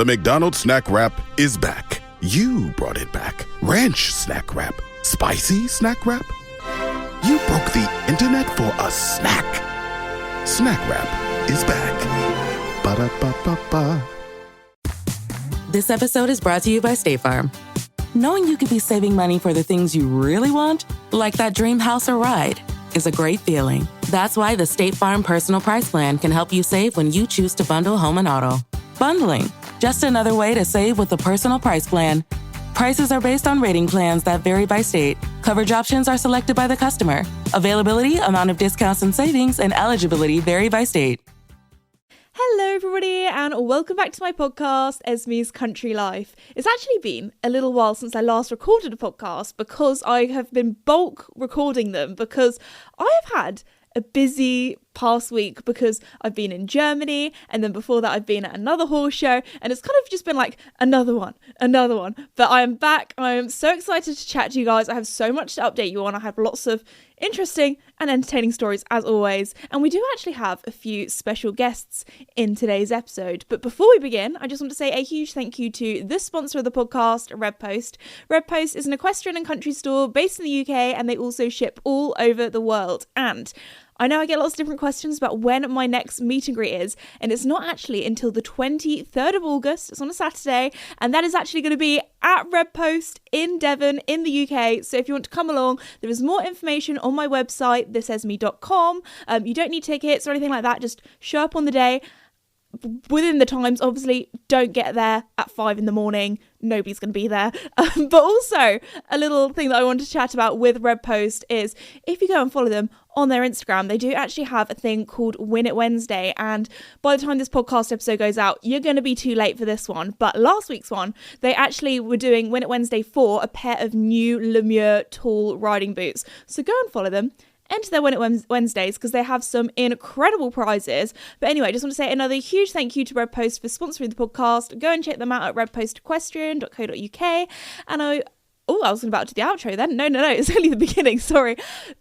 The McDonald's snack wrap is back. You brought it back. Ranch snack wrap. Spicy snack wrap. You broke the internet for a snack. Snack wrap is back. Ba-da-ba-ba-ba. This episode is brought to you by State Farm. Knowing you could be saving money for the things you really want, like that dream house or ride, is a great feeling. That's why the State Farm Personal Price Plan can help you save when you choose to bundle home and auto. Bundling, just another way to save with the Personal Price Plan. Prices are based on rating plans that vary by state. Coverage options are selected by the customer. Availability, amount of discounts and savings, and eligibility vary by state. Hello everybody and welcome back to my podcast, Esme's Country Life. It's actually been a little while since I last recorded a podcast because I have been bulk recording them because I have had a busy past week because I've been in Germany and then before that I've been at another horse show and it's kind of just been like another one. But I am back. I am so excited to chat to you guys. I have so much to update you on. I have lots of interesting and entertaining stories as always. And we do actually have a few special guests in today's episode. But before we begin, I just want to say a huge thank you to the sponsor of the podcast, Redpost. Redpost is an equestrian and country store based in the UK and they also ship all over the world. And I know I get lots of different questions about when my next meet and greet is, and it's not actually until the 23rd of August. It's on a Saturday, and that is actually going to be at Redpost in Devon in the UK. So if you want to come along, there is more information on my website, thisesme.com. You don't need tickets or anything like that. Just show up on the day. Within the times, obviously, don't get there at 5 a.m. Nobody's going to be there. But also, a little thing that I want to chat about with Redpost is if you go and follow them on their Instagram, they do actually have a thing called Win It Wednesday. And by the time this podcast episode goes out, you're going to be too late for this one. But last week's one, they actually were doing Win It Wednesday for a pair of new Lemure tall riding boots. So go and follow them. Enter their Win It Wednesdays because they have some incredible prizes. But anyway, I just want to say another huge thank you to Redpost for sponsoring the podcast. Go and check them out at redpostequestrian.co.uk. And I was about to do the outro then. No, it's only the beginning. Sorry.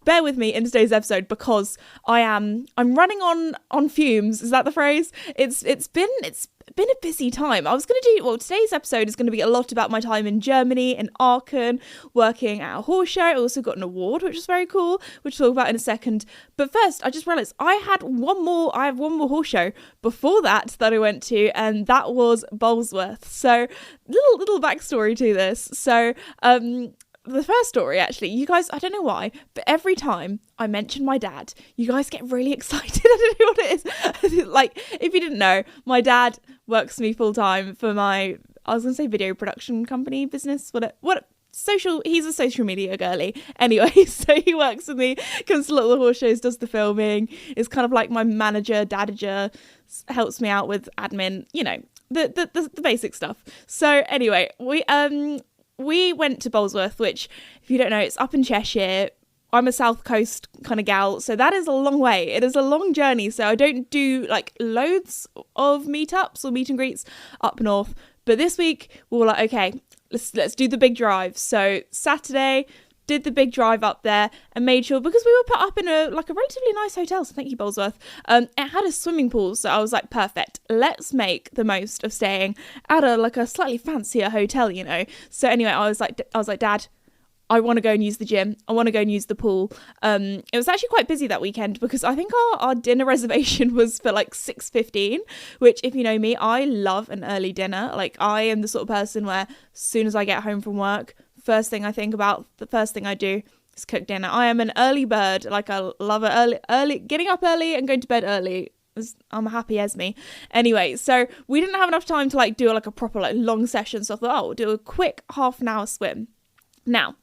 Bear with me in today's episode because I'm running on fumes. Is that the phrase? It's been a busy time. Today's episode is going to be a lot about my time in Germany, in Aachen, working at a horse show. I also got an award, which was very cool, which we'll talk about in a second. But first, I just realised I have one more horse show before that I went to, and that was Bolesworth. So, little backstory to this. So, the first story, actually, you guys, I don't know why, but every time I mention my dad, you guys get really excited. I don't know what it is. Like, if you didn't know, my dad works for me full time for my, I was going to say video production company business. He's a social media girly. Anyway, so he works with me, comes to a lot of the horse shows, does the filming, is kind of like my manager, dadager, helps me out with admin, the basic stuff. So anyway, we went to Bolesworth, which, if you don't know, it's up in Cheshire. I'm a South Coast kind of gal, so that is a long way. It is a long journey, so I don't do like loads of meetups or meet and greets up north. But this week we were like, okay, let's do the big drive. So Saturday, did the big drive up there and made sure, because we were put up in a relatively nice hotel, so thank you, Bolesworth. It had a swimming pool, so I was like, perfect, let's make the most of staying at a slightly fancier hotel, So anyway, I was like, Dad, I want to go and use the gym. I want to go and use the pool. It was actually quite busy that weekend because I think our dinner reservation was for 6:15, which, if you know me, I love an early dinner. Like, I am the sort of person where as soon as I get home from work, first thing I think about, the first thing I do is cook dinner. I am an early bird. Like, I love it early, getting up early and going to bed early. I'm a happy Esme. Anyway, so we didn't have enough time to do a proper long session. So I thought, we'll do a quick half an hour swim. Now,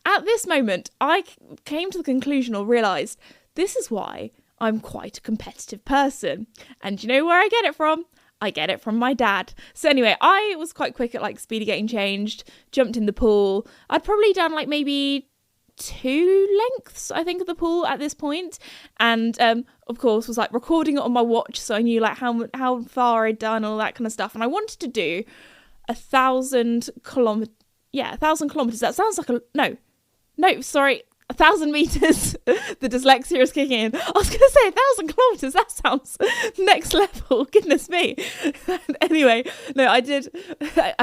at this moment, I came to the conclusion or realised this is why I'm quite a competitive person. And you know where I get it from? I get it from my dad. So anyway, I was quite quick at speedy getting changed, jumped in the pool. I'd probably done maybe 2 lengths, I think, of the pool at this point. And of course was recording it on my watch, so I knew how far I'd done, all that kind of stuff. And I wanted to do 1,000 kilometers. Yeah, 1,000 kilometers. That sounds like no, sorry. 1,000 meters, the dyslexia is kicking in. I was going to say 1,000 kilometers. That sounds next level. Goodness me. Anyway, no, I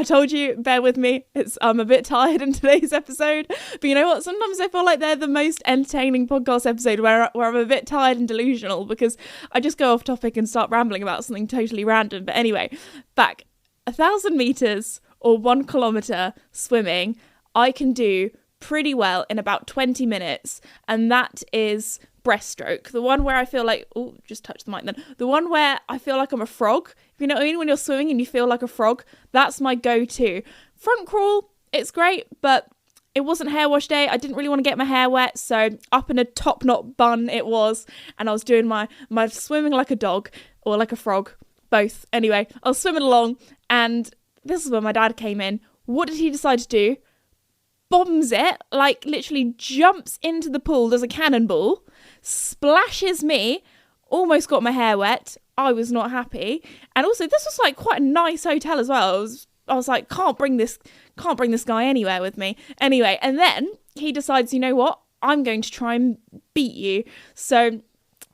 told you, bear with me. I'm a bit tired in today's episode. But you know what? Sometimes I feel like they're the most entertaining podcast episode where I'm a bit tired and delusional because I just go off topic and start rambling about something totally random. But anyway, back. 1,000 meters or 1 kilometer swimming, I can do pretty well in about 20 minutes, and that is breaststroke, the one where I feel like, oh, just touch the mic then, the one where I feel like I'm a frog, if you know what I mean, when you're swimming and you feel like a frog, that's my go-to. Front crawl, it's great, but it wasn't hair wash day. I didn't really want to get my hair wet, so up in a top knot bun it was, and I was doing my swimming like a dog or like a frog, both. Anyway, I was swimming along, and this is when my dad came in. What did he decide to do? Bombs it, like literally jumps into the pool, there's a cannonball, splashes me, almost got my hair wet. I was not happy. And also this was like quite a nice hotel as well. I was like, can't bring this guy anywhere with me. Anyway, and then he decides, you know what? I'm going to try and beat you. So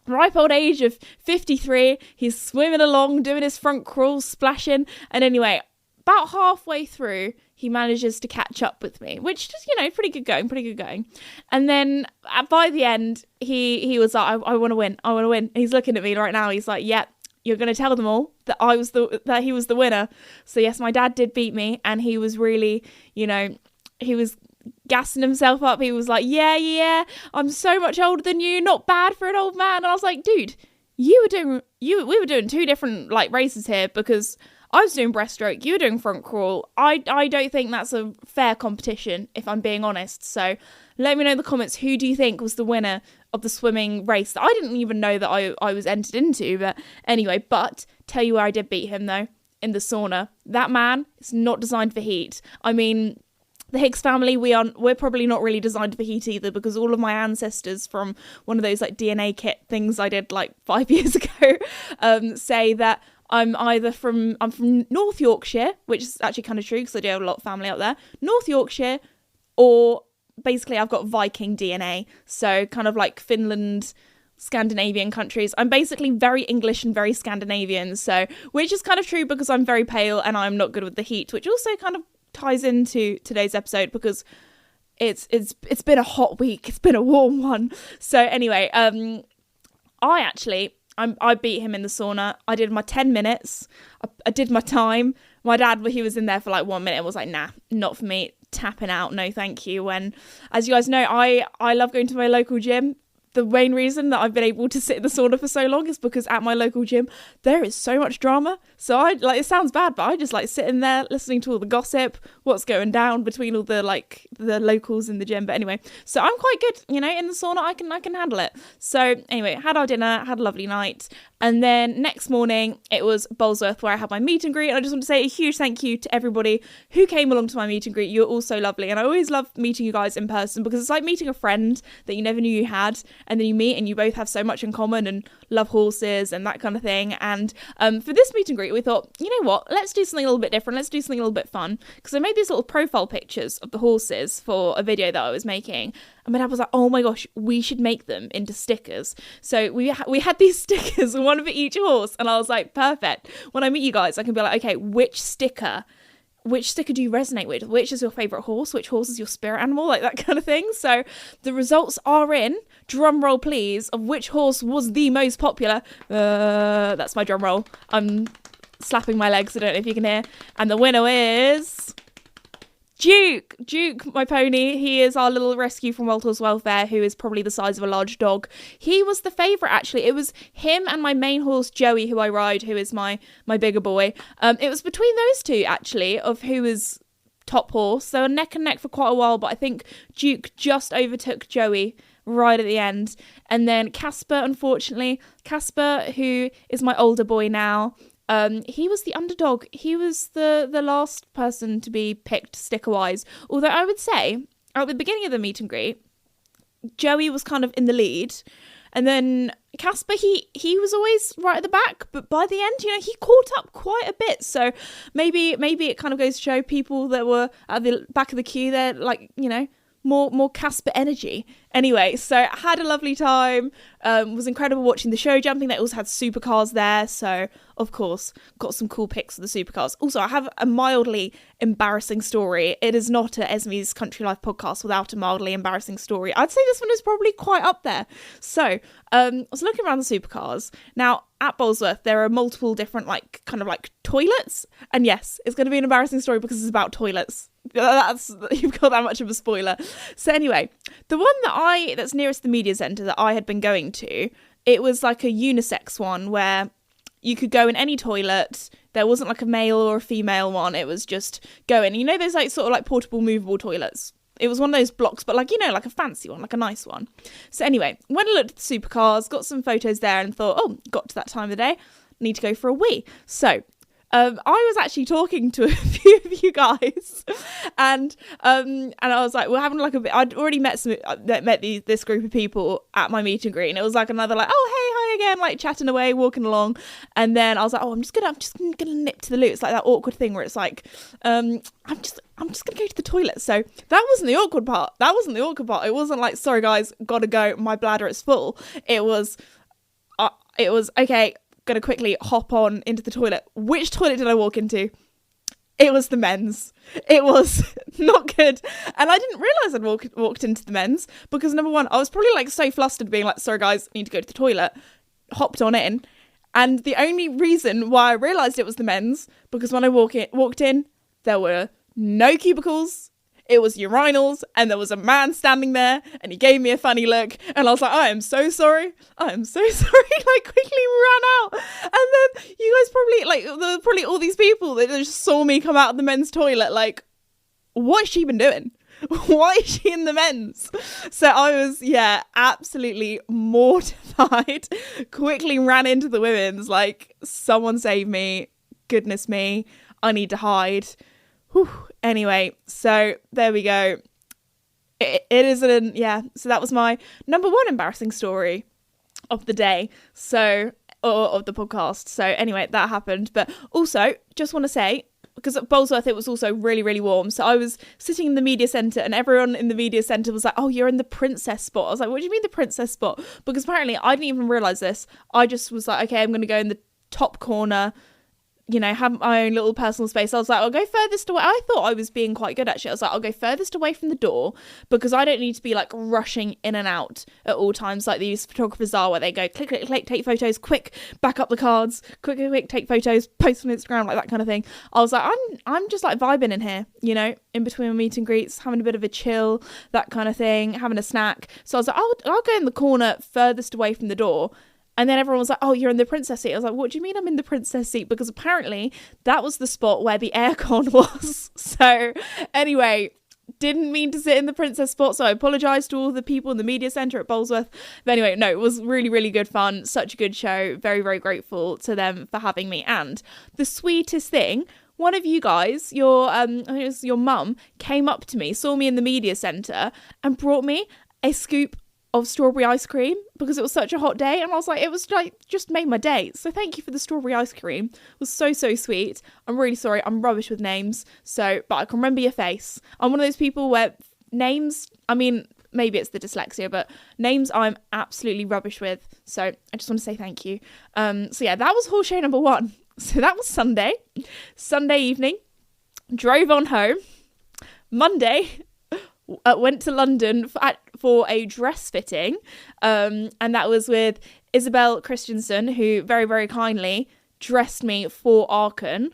ripe old age of 53, he's swimming along, doing his front crawl, splashing. And anyway, about halfway through, he manages to catch up with me, which just, pretty good going. And then by the end, he was like, I want to win. And he's looking at me right now. He's like, yeah, you're going to tell them all that he was the winner. So yes, my dad did beat me, and he was really, he was gassing himself up. He was like, yeah, I'm so much older than you. Not bad for an old man. And I was like, dude, we were doing two different like races here, because I was doing breaststroke, you were doing front crawl. I don't think that's a fair competition, if I'm being honest. So let me know in the comments, who do you think was the winner of the swimming race that I didn't even know that I was entered into. But anyway, tell you where I did beat him though, in the sauna. That man is not designed for heat. I mean, the Hicks family, we're probably not really designed for heat either, because all of my ancestors from one of those like DNA kit things I did like 5 years ago say that I'm from North Yorkshire, which is actually kind of true because I do have a lot of family out there. North Yorkshire, or basically I've got Viking DNA, so kind of like Finland, Scandinavian countries. I'm basically very English and very Scandinavian, so which is kind of true because I'm very pale and I'm not good with the heat, which also kind of ties into today's episode because it's been a hot week, it's been a warm one. So anyway, I beat him in the sauna. I did my 10 minutes. I did my time. My dad, he was in there for like 1 minute and was like, nah, not for me. Tapping out. No, thank you. When, as you guys know, I love going to my local gym. The main reason that I've been able to sit in the sauna for so long is because at my local gym, there is so much drama. So it sounds bad, but I just like sitting there listening to all the gossip, what's going down between all the locals in the gym. But anyway, so I'm quite good, in the sauna. I can handle it. So anyway, had our dinner, had a lovely night. And then next morning it was Bolesworth, where I had my meet and greet. And I just want to say a huge thank you to everybody who came along to my meet and greet. You're all so lovely. And I always love meeting you guys in person because it's like meeting a friend that you never knew you had. And then you meet and you both have so much in common and love horses and that kind of thing. And for this meet and greet, we thought, you know what, let's do something a little bit different. Let's do something a little bit fun. Because I made these little profile pictures of the horses for a video that I was making. And my dad was like, oh my gosh, we should make them into stickers. So we had these stickers, one for each horse. And I was like, perfect. When I meet you guys, I can be like, okay, which sticker do you resonate with? Which is your favourite horse? Which horse is your spirit animal? Like that kind of thing. So the results are in, drum roll please, of which horse was the most popular. That's my drum roll. I'm slapping my legs, I don't know if you can hear. And the winner is Duke, my pony. He is our little rescue from Walter's Welfare, who is probably the size of a large dog. He was the favourite, actually. It was him and my main horse, Joey, who I ride, who is my bigger boy. It was between those two, actually, of who is top horse. They were neck and neck for quite a while, but I think Duke just overtook Joey right at the end. And then Casper, unfortunately. Casper, who is my older boy now, he was the underdog. He was the last person to be picked sticker-wise. Although I would say, at the beginning of the meet and greet, Joey was kind of in the lead. And then Casper, he was always right at the back. But by the end, he caught up quite a bit. So maybe it kind of goes to show people that were at the back of the queue, they're like, more Casper energy. Anyway, so I had a lovely time. Was incredible watching the show jumping. They also had supercars there, so of course got some cool pics of the supercars. Also, I have a mildly embarrassing story. It is not a Esme's Country Life podcast without a mildly embarrassing story. I'd say this one is probably quite up there. So I was looking around the supercars. Now at Bolesworth there are multiple different kind of toilets, and yes, it's going to be an embarrassing story because it's about toilets. You've got that much of a spoiler. So anyway, the one that's nearest the media centre that I had been going to, it was like a unisex one where you could go in any toilet. There wasn't like a male or a female one. It was just go in. You know those sort of portable movable toilets? It was one of those blocks, but like a fancy one, like a nice one. So anyway, went and looked at the supercars, got some photos there and thought, oh, got to that time of the day, need to go for a wee. So I was actually talking to a few of you guys, and I was like, we're having a bit. I'd already met this group of people at my meet and greet, and it was another oh hey, hi again, chatting away, walking along, and then I was like, oh, I'm just gonna nip to the loo. It's that awkward thing where it's I'm just gonna go to the toilet. So that wasn't the awkward part. It wasn't sorry guys, gotta go, my bladder is full. It was okay. Gonna quickly hop on into the toilet. Which toilet did I walk into? It was the men's. It was not good, and I didn't realise I'd walked into the men's because number one, I was probably so flustered, being sorry guys, I need to go to the toilet. Hopped on in, and the only reason why I realised it was the men's because when I walked in, there were no cubicles. It was urinals, and there was a man standing there, and he gave me a funny look, and I was like, I am so sorry, quickly ran out, and then you guys probably, probably all these people that just saw me come out of the men's toilet, what's she been doing? Why is she in the men's? So I was, absolutely mortified, quickly ran into the women's, someone save me, goodness me, I need to hide. Whew. Anyway, so there we go. It isn't, so that was my number one embarrassing story of the day, or of the podcast. So anyway, that happened. But also, just want to say, because at Bolesworth it was also really, really warm. So I was sitting in the media centre and everyone in the media centre was like, oh, you're in the princess spot. I was like, what do you mean the princess spot? Because apparently I didn't even realise this. I just was like, okay, I'm going to go in the top corner, have my own little personal space. I was like, I'll go furthest away. I thought I was being quite good, actually. I was like, I'll go furthest away from the door because I don't need to be rushing in and out at all times like these photographers are, where they go click, click, click, take photos, quick, back up the cards, quick, take photos, post on Instagram, that kind of thing. I was like, I'm just vibing in here, in between my meet and greets, having a bit of a chill, that kind of thing, having a snack. So I was like, I'll go in the corner furthest away from the door. And then everyone was like, oh, you're in the princess seat. I was like, what do you mean I'm in the princess seat? Because apparently that was the spot where the aircon was. So anyway, didn't mean to sit in the princess spot. So I apologise to all the people in the media centre at Bolesworth. But anyway, no, it was really, really good fun. Such a good show. Very, very grateful to them for having me. And the sweetest thing, one of you guys, I think it was your mum, came up to me, saw me in the media centre and brought me a scoop of strawberry ice cream because it was such a hot day, and I was like, it was just made my day. So thank you for the strawberry ice cream. It was so sweet. I'm really sorry, I'm rubbish with names, but I can remember your face. I'm one of those people where names, maybe it's the dyslexia, but names I'm absolutely rubbish with, so I just want to say thank you. That was horse show number one. So that was Sunday evening, drove on home. Monday, went to London for a dress fitting, and that was with Isabel Christensen, who very, very kindly dressed me for Aachen,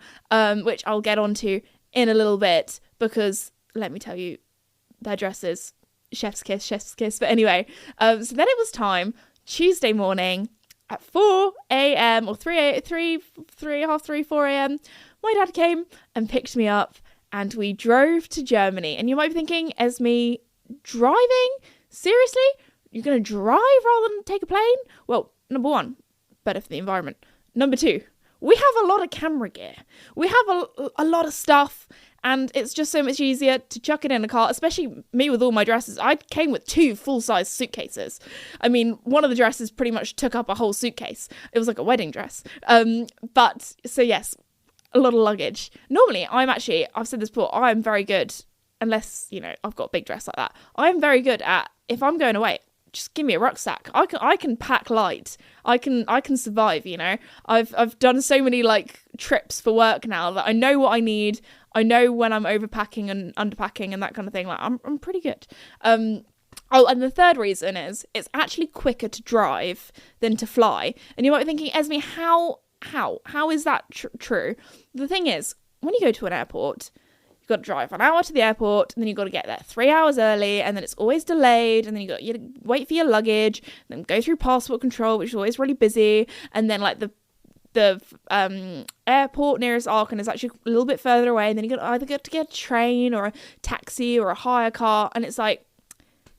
which I'll get onto in a little bit, because let me tell you, their dresses, chef's kiss. But anyway, so then it was time, Tuesday morning at 4 a.m. or 4 a.m. my dad came and picked me up, and we drove to Germany. And you might be thinking, Esme, driving? Seriously? You're going to drive rather than take a plane? Well, number one, better for the environment. Number two, we have a lot of camera gear. We have a lot of stuff, and it's just so much easier to chuck it in a car, especially me with all my dresses. I came with 2 full-size suitcases. One of the dresses pretty much took up a whole suitcase. It was like a wedding dress. So yes, a lot of luggage. Normally, I've said this before, I'm very good unless, you know, I've got a big dress like that. I'm very good at, if I'm going away, just give me a rucksack. I can pack light. I can survive, you know. I've done so many like trips for work now that I know what I need. I know when I'm overpacking and underpacking and that kind of thing. Like I'm pretty good. Oh, and the third reason is it's actually quicker to drive than to fly. And you might be thinking, Esme, how is that true? The thing is, when you go to an airport, you've got to drive an hour to the airport, and then you've got to get there 3 hours early, and then it's always delayed, and then you wait for your luggage, then go through passport control, which is always really busy, and then like the airport nearest Aachen is actually a little bit further away, and then you got to either get a train or a taxi or a hire car, and it's like,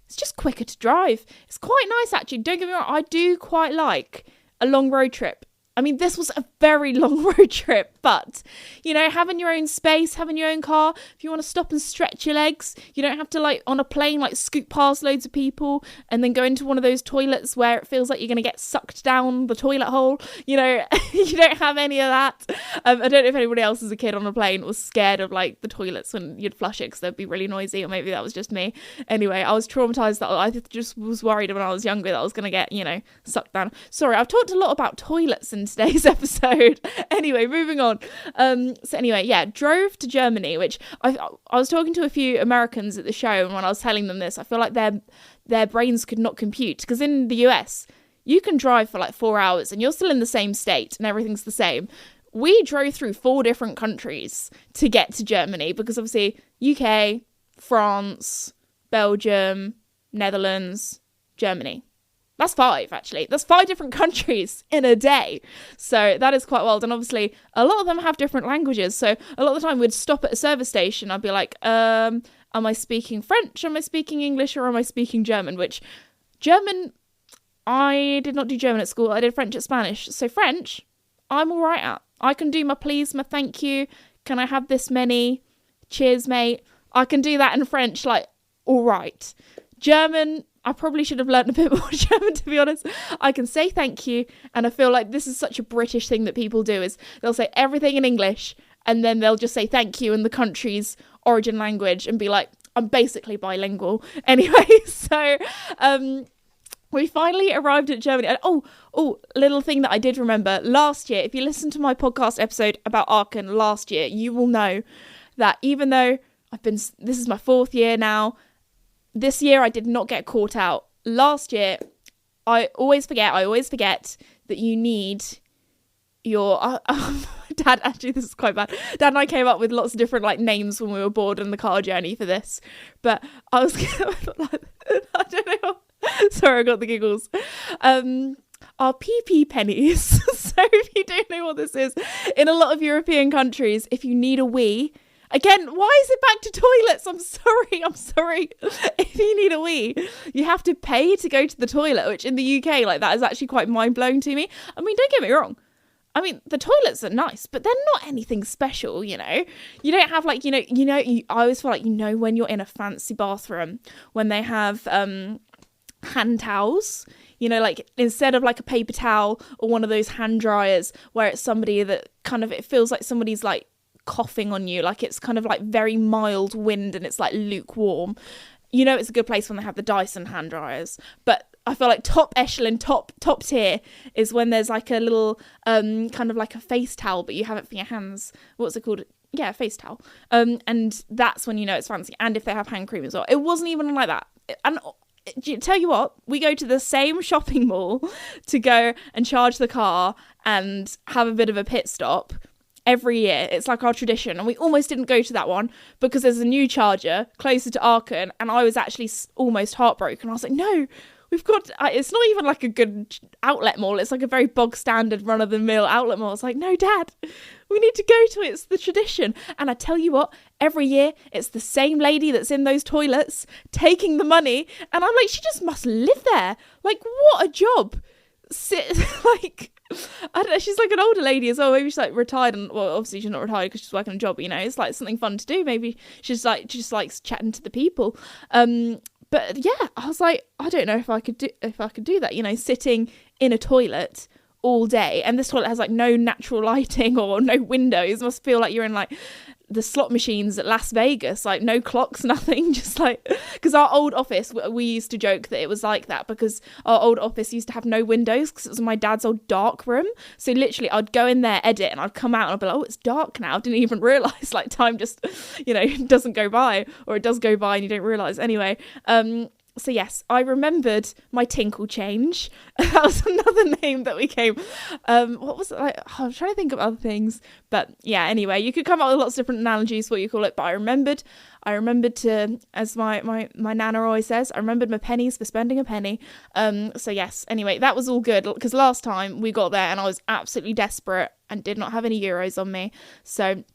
it's just quicker to drive. It's quite nice, actually. Don't get me wrong, I do quite like a long road trip. I mean, this was a very long road trip, but, you know, having your own space, having your own car, if you want to stop and stretch your legs, you don't have to, like, on a plane, like, scoot past loads of people and then go into one of those toilets where it feels like you're going to get sucked down the toilet hole. You know, you don't have any of that. I don't know if anybody else as a kid on a plane was scared of, like, the toilets when you'd flush it because they'd be really noisy, or maybe that was just me. Anyway, I was traumatised that I just was worried when I was younger that I was going to get, you know, sucked down. Sorry, I've talked a lot about toilets in today's episode. Anyway, moving on. So anyway, yeah, drove to Germany, which I was talking to a few Americans at the show, and when I was telling them this, I feel like their brains could not compute, because in the US you can drive for like 4 hours and you're still in the same state and everything's the same. We drove through 4 different countries to get to Germany, because obviously UK, France, Belgium, Netherlands, Germany. That's 5, actually. That's 5 different countries in a day. So that is quite wild. And obviously, a lot of them have different languages. So a lot of the time we'd stop at a service station. I'd be like, am I speaking French? Am I speaking English? Or am I speaking German? Which, German, I did not do German at school. I did French at Spanish. So French, I'm all right at. I can do my please, my thank you. Can I have this many? Cheers, mate. I can do that in French, like, all right. German, I probably should have learned a bit more German, to be honest. I can say thank you, and I feel like this is such a British thing that people do, is they'll say everything in English, and then they'll just say thank you in the country's origin language and be like, I'm basically bilingual. Anyway, so we finally arrived at Germany. And little thing that I did remember, last year, if you listen to my podcast episode about Aachen last year, you will know that even though this is my 4th year now, this year I did not get caught out. Last year, I always forget that you need your... Dad, actually, this is quite bad. Dad and I came up with lots of different like names when we were bored on the car journey for this. But I was... I don't know. Sorry, I got the giggles. Are PP pennies. So if you don't know what this is, in a lot of European countries, if you need a wee... Again, why is it back to toilets? I'm sorry. If you need a wee, you have to pay to go to the toilet, which in the UK, like, that is actually quite mind-blowing to me. I mean, don't get me wrong. I mean, the toilets are nice, but they're not anything special, you know? You don't have, like, I always feel like, when you're in a fancy bathroom, when they have hand towels, like, instead of, like, a paper towel or one of those hand dryers where it's somebody that kind of, it feels like somebody's, like, coughing on you, like it's kind of like very mild wind and it's like lukewarm. It's a good place when they have the Dyson hand dryers. But I feel like top echelon, top tier is when there's like a little kind of like a face towel, but you have it for your hands. What's it called? Yeah, face towel. And that's when it's fancy. And if they have hand cream as well. It wasn't even like that. And tell you what, we go to the same shopping mall to go and charge the car and have a bit of a pit stop every year. It's like our tradition, and we almost didn't go to that one because there's a new charger closer to Aachen, and I was actually almost heartbroken. I was like, no, we've got, it's not even like a good outlet mall, it's like a very bog standard run-of-the-mill outlet mall. It's like, no, Dad, we need to go to it, it's the tradition. And I tell you what, every year it's the same lady that's in those toilets taking the money, and I'm like, she just must live there. Like, what a job. Like, I don't know, she's like an older lady as well. Maybe she's like retired, and well, obviously she's not retired because she's working a job, it's like something fun to do. Maybe she's like, she just likes chatting to the people. But yeah, I was like, I don't know if I could do that, sitting in a toilet all day, and this toilet has like no natural lighting or no windows. Must feel like you're in like the slot machines at Las Vegas, like no clocks, nothing, just like, because our old office, we used to joke that it was like that because our old office used to have no windows because it was my dad's old dark room. So literally I'd go in there, edit, and I'd come out and I'd be like, oh, it's dark now. I didn't even realise, like, time just, doesn't go by, or it does go by and you don't realise. Anyway, so yes, I remembered my tinkle change. That was another name that we came. What was it like? I'm trying to think of other things. But yeah, anyway, you could come up with lots of different analogies for what you call it. But I remembered to, as my nana always says, I remembered my pennies for spending a penny. So yes, anyway, that was all good. Because last time we got there and I was absolutely desperate and did not have any euros on me. So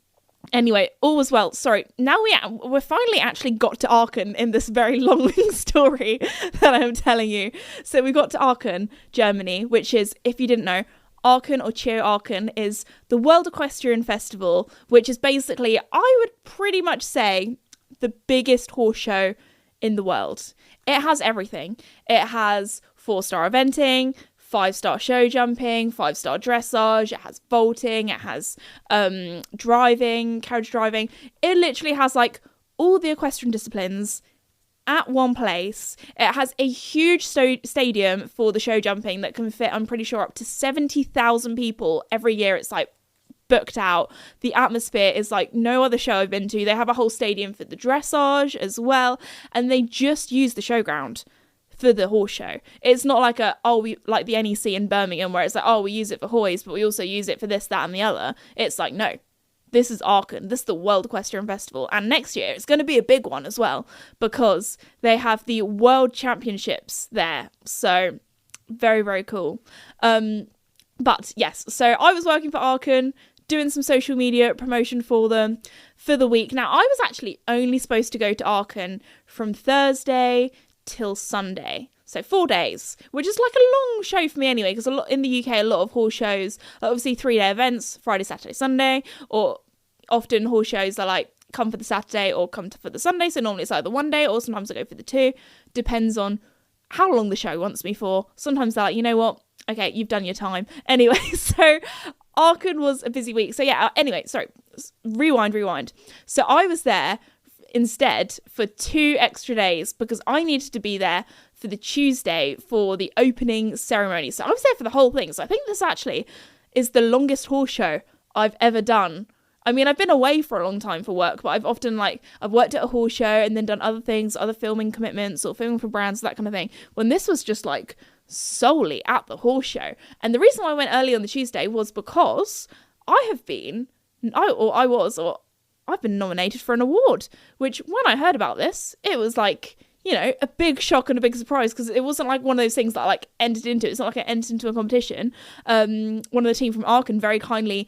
anyway, all was well. Sorry, now we're finally actually got to Aachen in this very long story that I'm telling you. So we got to Aachen, Germany, which is, if you didn't know, Aachen or Cheer Aachen is the World Equestrian Festival, which is basically, I would pretty much say, the biggest horse show in the world. It has everything. It has 4-star eventing, 5-star show jumping, 5-star dressage, it has vaulting, it has carriage driving. It literally has like all the equestrian disciplines at one place. It has a huge stadium for the show jumping that can fit, I'm pretty sure, up to 70,000 people every year. It's like booked out. The atmosphere is like no other show I've been to. They have a whole stadium for the dressage as well, and they just use the showground for the horse show. It's not like like the NEC in Birmingham where it's like, we use it for hoys, but we also use it for this, that and the other. It's like, no, this is Aachen. This is the World Equestrian Festival. And next year it's going to be a big one as well because they have the World Championships there. So very, very cool. But yes, so I was working for Aachen, doing some social media promotion for them for the week. Now, I was actually only supposed to go to Aachen from Thursday till Sunday, so 4 days, which is like a long show for me anyway, because in the UK a lot of horse shows are obviously 3-day events, Friday, Saturday, Sunday, or often horse shows are like come for the Saturday or come for the Sunday, so normally it's either 1 day or sometimes I go for the 2, depends on how long the show wants me for. Sometimes they're like, you know what, okay, you've done your time. Anyway, so Aachen was a busy week. So yeah, anyway, sorry, rewind. So I was there instead for 2 extra days because I needed to be there for the Tuesday for the opening ceremony. So I was there for the whole thing. So I think this actually is the longest horse show I've ever done. I mean, I've been away for a long time for work, but I've often I've worked at a horse show and then done other things, other filming commitments or filming for brands, that kind of thing. When this was just like solely at the horse show. And the reason why I went early on the Tuesday was because I've been nominated for an award, which when I heard about this, it was like, a big shock and a big surprise because it wasn't like one of those things that I entered into. It's not like I entered into a competition. One of the team from Aachen very kindly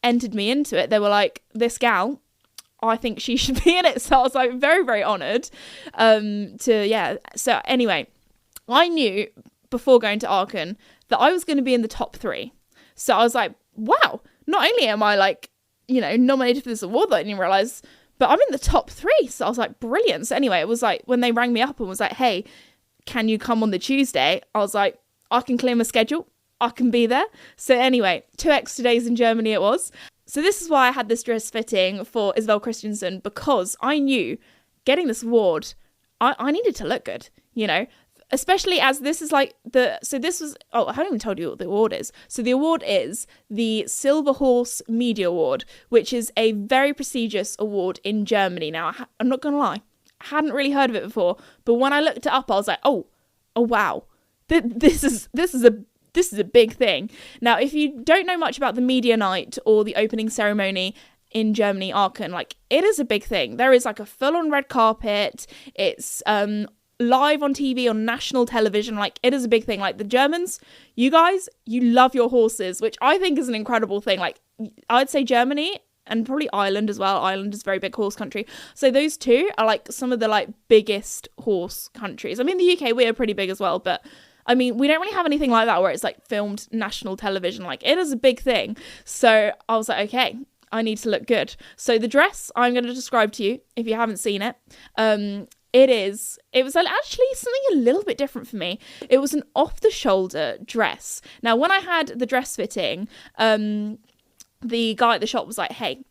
entered me into it. They were like, this gal, I think she should be in it. So I was like very, very honoured So anyway, I knew before going to Aachen that I was going to be in the top 3. So I was like, wow, not only am I nominated for this award that I didn't realise, but I'm in the top 3. So I was like, brilliant. So anyway, it was like when they rang me up and was like, hey, can you come on the Tuesday? I was like, I can clear my schedule. I can be there. So anyway, 2 extra days in Germany it was. So this is why I had this dress fitting for Isabel Christensen, because I knew getting this award, I needed to look good, especially as this is I haven't even told you what the award is. So the award is the Silver Horse Media Award, which is a very prestigious award in Germany. Now, I'm not going to lie, I hadn't really heard of it before, but when I looked it up, I was like, oh wow, this is a big thing. Now, if you don't know much about the media night or the opening ceremony in Germany, Aachen, it is a big thing. There is a full-on red carpet. It's live on TV, on national television. It is a big thing. The Germans, you guys, you love your horses, which I think is an incredible thing. I'd say Germany and probably Ireland as well. Ireland is a very big horse country. So those two are some of the biggest horse countries. I mean, the UK, we are pretty big as well, but I mean, we don't really have anything like that where it's filmed national television. It is a big thing. So I was like, okay, I need to look good. So the dress I'm going to describe to you, if you haven't seen it, it was actually something a little bit different for me. It was an off-the-shoulder dress. Now, when I had the dress fitting, the guy at the shop was like, hey,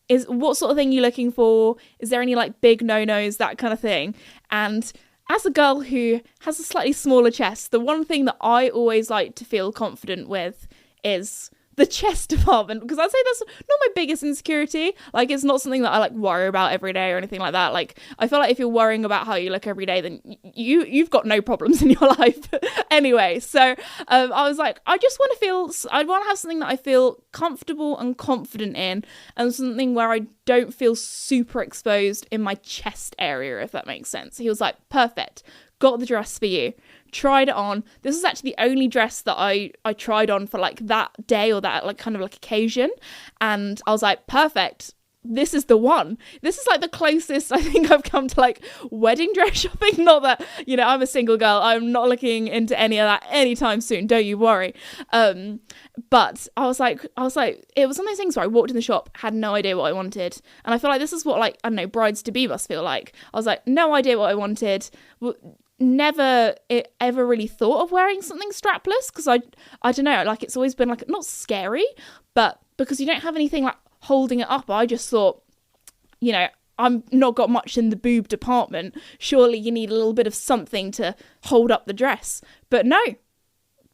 is what sort of thing you're looking for? Is there any like big no-nos, that kind of thing? And as a girl who has a slightly smaller chest, the one thing that I always like to feel confident with is the chest department, because I'd say that's not my biggest insecurity. Like, it's not something that I like worry about every day or anything like that. Like, I feel like if you're worrying about how you look every day, then you've got no problems in your life. Anyway, so I was like, I want to have something that I feel comfortable and confident in, and something where I don't feel super exposed in my chest area, if that makes sense. He was like, perfect, got the dress for you. Tried it on. This was actually the only dress that I tried on for like that day, or that like kind of like occasion, and I was like, perfect, this is the one. This is like the closest I think I've come to like wedding dress shopping. Not that, you know, I'm a single girl, I'm not looking into any of that anytime soon, don't you worry. But I was like, it was one of those things where I walked in the shop, had no idea what I wanted, and I feel like this is what, like, I don't know, brides to be must feel like. I was like, no idea what I wanted. Never ever really thought of wearing something strapless, because I don't know, like, it's always been like, not scary, but because you don't have anything like holding it up, I just thought, you know, I'm not got much in the boob department, surely you need a little bit of something to hold up the dress. But no,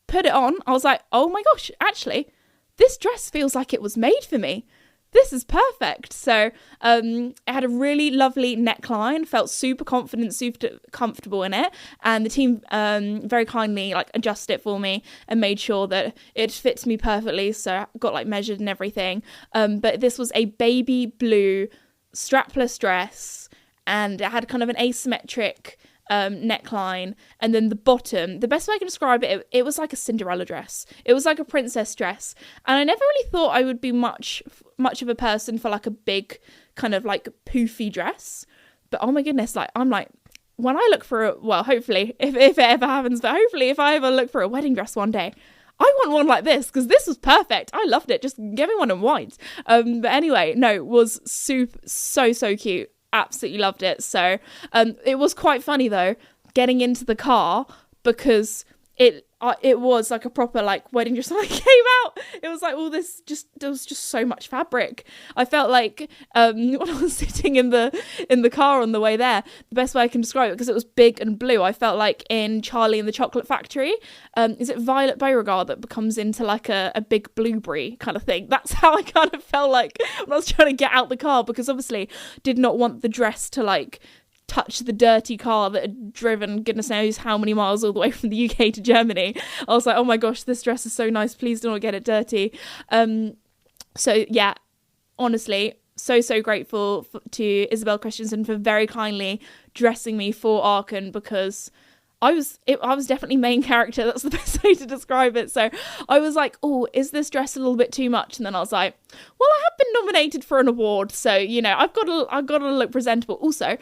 put it on, I was like, oh my gosh, actually this dress feels like it was made for me. This is perfect. So it had a really lovely neckline, felt super confident, super comfortable in it, and the team very kindly like adjusted it for me and made sure that it fits me perfectly, so I got like measured and everything. But this was a baby blue strapless dress, and it had kind of an asymmetric neckline, and then the bottom, the best way I can describe it, it was like a Cinderella dress. It was like a princess dress, and I never really thought I would be much of a person for like a big kind of like poofy dress, but oh my goodness, like, I'm like, when I look for hopefully if it ever happens, but hopefully if I ever look for a wedding dress one day, I want one like this, because this was perfect. I loved it. Just give me one in white. But anyway, no, it was so cute. Absolutely loved it. So it was quite funny though, getting into the car, because it was like a proper like wedding dress when I came out. It was like all this, there was just so much fabric. I felt like when I was sitting in the car on the way there, the best way I can describe it, because it was big and blue, I felt like in Charlie and the Chocolate Factory. Is it Violet Beauregard that becomes into like a big blueberry kind of thing? That's how I kind of felt like when I was trying to get out the car, because obviously did not want the dress to like touch the dirty car that had driven goodness knows how many miles all the way from the UK to Germany. I was like, oh my gosh, this dress is so nice, please do not get it dirty. So yeah, honestly, so grateful to Isabel Christensen for very kindly dressing me for Aachen, because I was definitely main character. That's the best way to describe it. So I was like, oh, is this dress a little bit too much? And then I was like, well, I have been nominated for an award, so you know, I've got to look presentable. Also,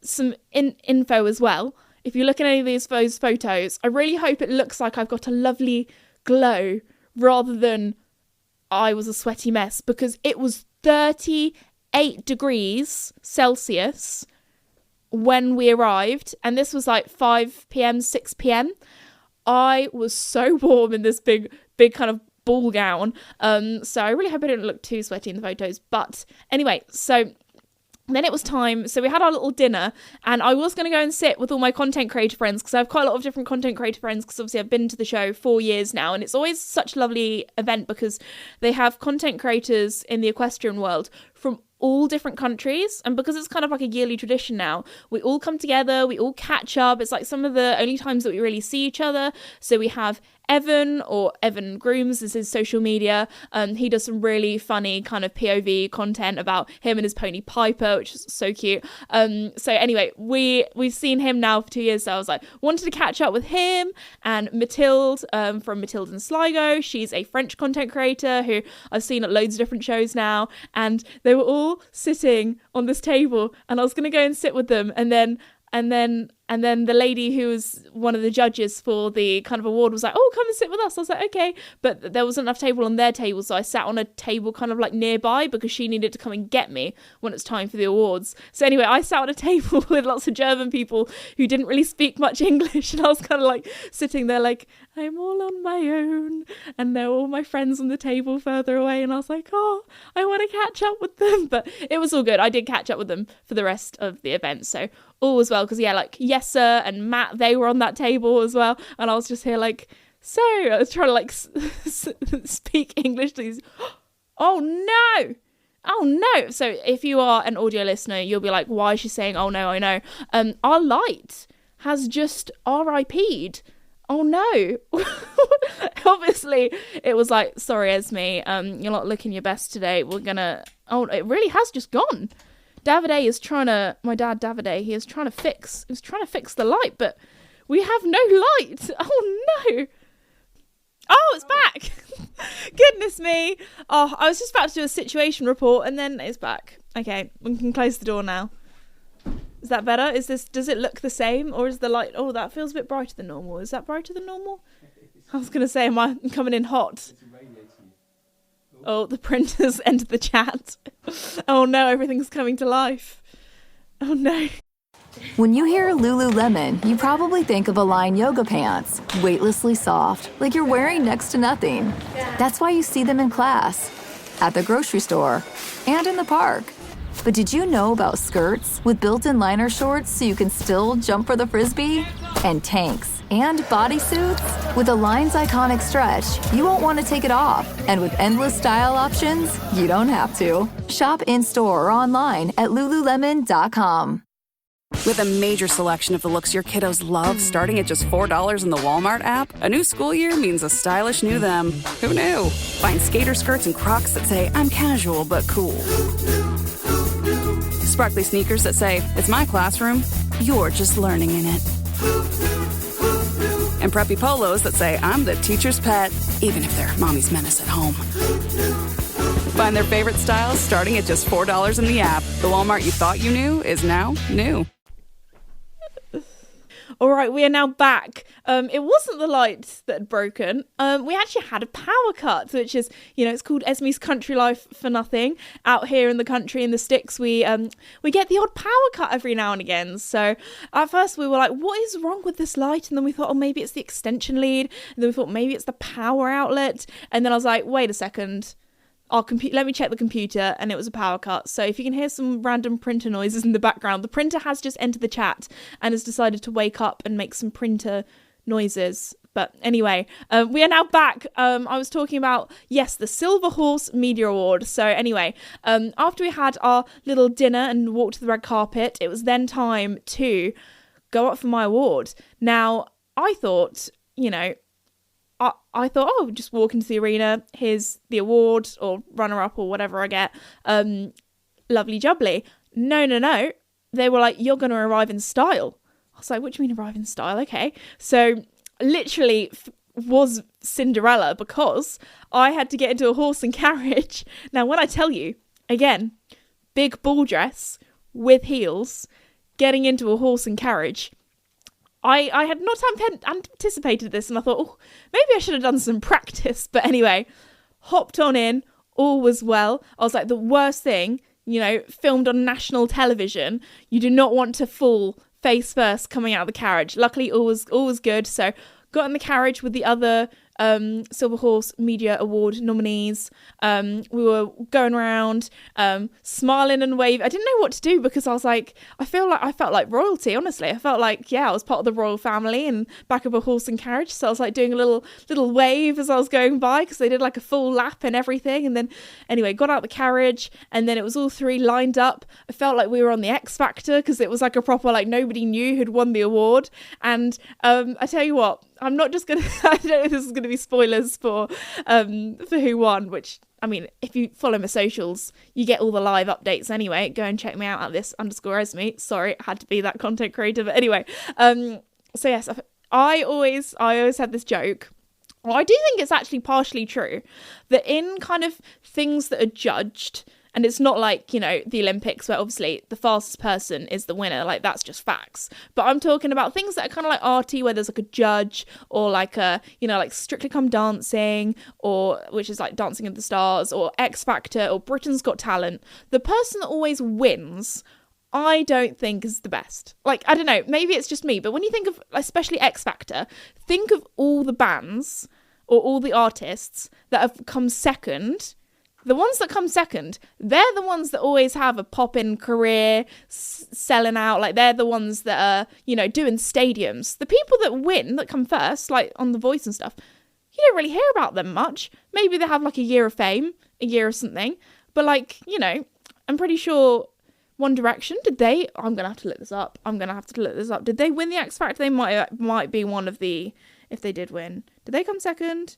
some info as well. If you look at any of these photos, I really hope it looks like I've got a lovely glow rather than I was a sweaty mess, because it was 38 degrees Celsius when we arrived, and this was like 5 p.m, 6 p.m. I was so warm in this big kind of ball gown. So I really hope I didn't look too sweaty in the photos. But anyway, so then it was time. So we had our little dinner, and I was going to go and sit with all my content creator friends, because I have quite a lot of different content creator friends, because obviously I've been to the show 4 years now, and it's always such a lovely event because they have content creators in the equestrian world from all different countries, and because it's kind of like a yearly tradition now, we all come together, we all catch up. It's like some of the only times that we really see each other. So we have Evan, or Evan Grooms is his social media. He does some really funny kind of POV content about him and his pony Piper, which is so cute. So anyway, we've seen him now for 2 years, so I was like, wanted to catch up with him and Mathilde from Mathilde and Sligo. She's a French content creator who I've seen at loads of different shows now, and they were all sitting on this table, and I was going to go and sit with them, and then And then the lady who was one of the judges for the kind of award was like, oh, come and sit with us. I was like, okay. But there wasn't enough table on their table. So I sat on a table kind of like nearby because she needed to come and get me when it's time for the awards. So anyway, I sat on a table with lots of German people who didn't really speak much English. And I was kind of like sitting there like, I'm all on my own. And they're all my friends on the table further away. And I was like, oh, I want to catch up with them. But it was all good. I did catch up with them for the rest of the event. So all was well, because like Yes Sir and Matt, they were on that table as well, and I was just here like, so I was trying to like speak English to these. Oh no. So if you are an audio listener, you'll be like, why is she saying oh no, I know? Our light has just RIP'd. Oh no. Obviously it was like, sorry Esme, you're not looking your best today, it really has just gone. Davide is my dad Davide, he is trying to fix the light, but we have no light. Oh no. Oh, it's back. Goodness me. Oh, I was just about to do a situation report and then it's back. Okay, we can close the door now. Is that better? Does it look the same, or is the light, oh, that feels a bit brighter than normal. Is that brighter than normal? I was going to say, am I coming in hot? Oh, the printer's entered the chat. Oh no, everything's coming to life. Oh no. When you hear Lululemon, you probably think of Align yoga pants, weightlessly soft, like you're wearing next to nothing. That's why you see them in class, at the grocery store, and in the park. But did you know about skirts with built-in liner shorts so you can still jump for the frisbee? And tanks and bodysuits? With Align's iconic stretch, you won't want to take it off. And with endless style options, you don't have to. Shop in-store or online at Lululemon.com. With a major selection of the looks your kiddos love starting at just $4 in the Walmart app, a new school year means a stylish new them. Who knew? Find skater skirts and Crocs that say, I'm casual but cool. Sparkly sneakers that say, it's my classroom, you're just learning in it. And preppy polos that say, I'm the teacher's pet, even if they're mommy's menace at home. Find their favorite styles starting at just $4 in the app. The Walmart you thought you knew is now new. All right, we are now back. It wasn't the light that had broken. We actually had a power cut, which is, it's called Esme's Country Life for nothing. Out here in the country, in the sticks, we get the odd power cut every now and again. So at first we were like, what is wrong with this light? And then we thought, oh, maybe it's the extension lead. And then we thought maybe it's the power outlet. And then I was like, wait a second. Let me check the computer, and it was a power cut. So if you can hear some random printer noises in the background, the printer has just entered the chat and has decided to wake up and make some printer noises. But anyway, we are now back. I was talking about, yes, the Silver Horse Media Award. So anyway, after we had our little dinner and walked the red carpet, it was then time to go up for my award. Now, I thought, I thought, oh, just walk into the arena, here's the award or runner-up or whatever I get. Lovely jubbly. No. They were like, you're going to arrive in style. I was like, what do you mean arrive in style? Okay. So literally was Cinderella, because I had to get into a horse and carriage. Now, when I tell you, again, big ball dress with heels, getting into a horse and carriage, I had not anticipated this, and I thought, oh, maybe I should have done some practice. But anyway, hopped on in, all was well. I was like, the worst thing, filmed on national television, you do not want to fall face first coming out of the carriage. Luckily, all was good. So got in the carriage with the other Silver Horse Media Award nominees. We were going around, smiling and waving. I didn't know what to do, because I was like, I felt like royalty, honestly. I felt like, I was part of the royal family and back of a horse and carriage. So I was like doing a little wave as I was going by, because they did like a full lap and everything. And then anyway, got out the carriage, and then it was all three lined up. I felt like we were on the X Factor, because it was like a proper, like, nobody knew who'd won the award. And I tell you what, I'm not just gonna I don't know if this is gonna be spoilers for who won, which, I mean, if you follow my socials, you get all the live updates anyway. Go and check me out at this_Esme. Sorry, I had to be that content creator, but anyway. So yes, I always had this joke. Well, I do think it's actually partially true that in kind of things that are judged, And it's not like, you know, the Olympics where obviously the fastest person is the winner. Like, that's just facts. But I'm talking about things that are kind of like arty, where there's like a judge, or like a, you know, like Strictly Come Dancing, or which is like Dancing with the Stars, or X Factor, or Britain's Got Talent. The person that always wins, I don't think is the best. Like, I don't know, maybe it's just me, but when you think of especially X Factor, think of all the bands or all the artists that have come second. The ones that come second, they're the ones that always have a pop-in career, selling out. Like, they're the ones that are, you know, doing stadiums. The people that win, that come first, like on The Voice and stuff, you don't really hear about them much. Maybe they have like a year of fame, a year of something. But like, you know, I'm pretty sure One Direction, I'm going to have to look this up. Did they win the X Factor? They might be one of the, if they did win. Did they come second?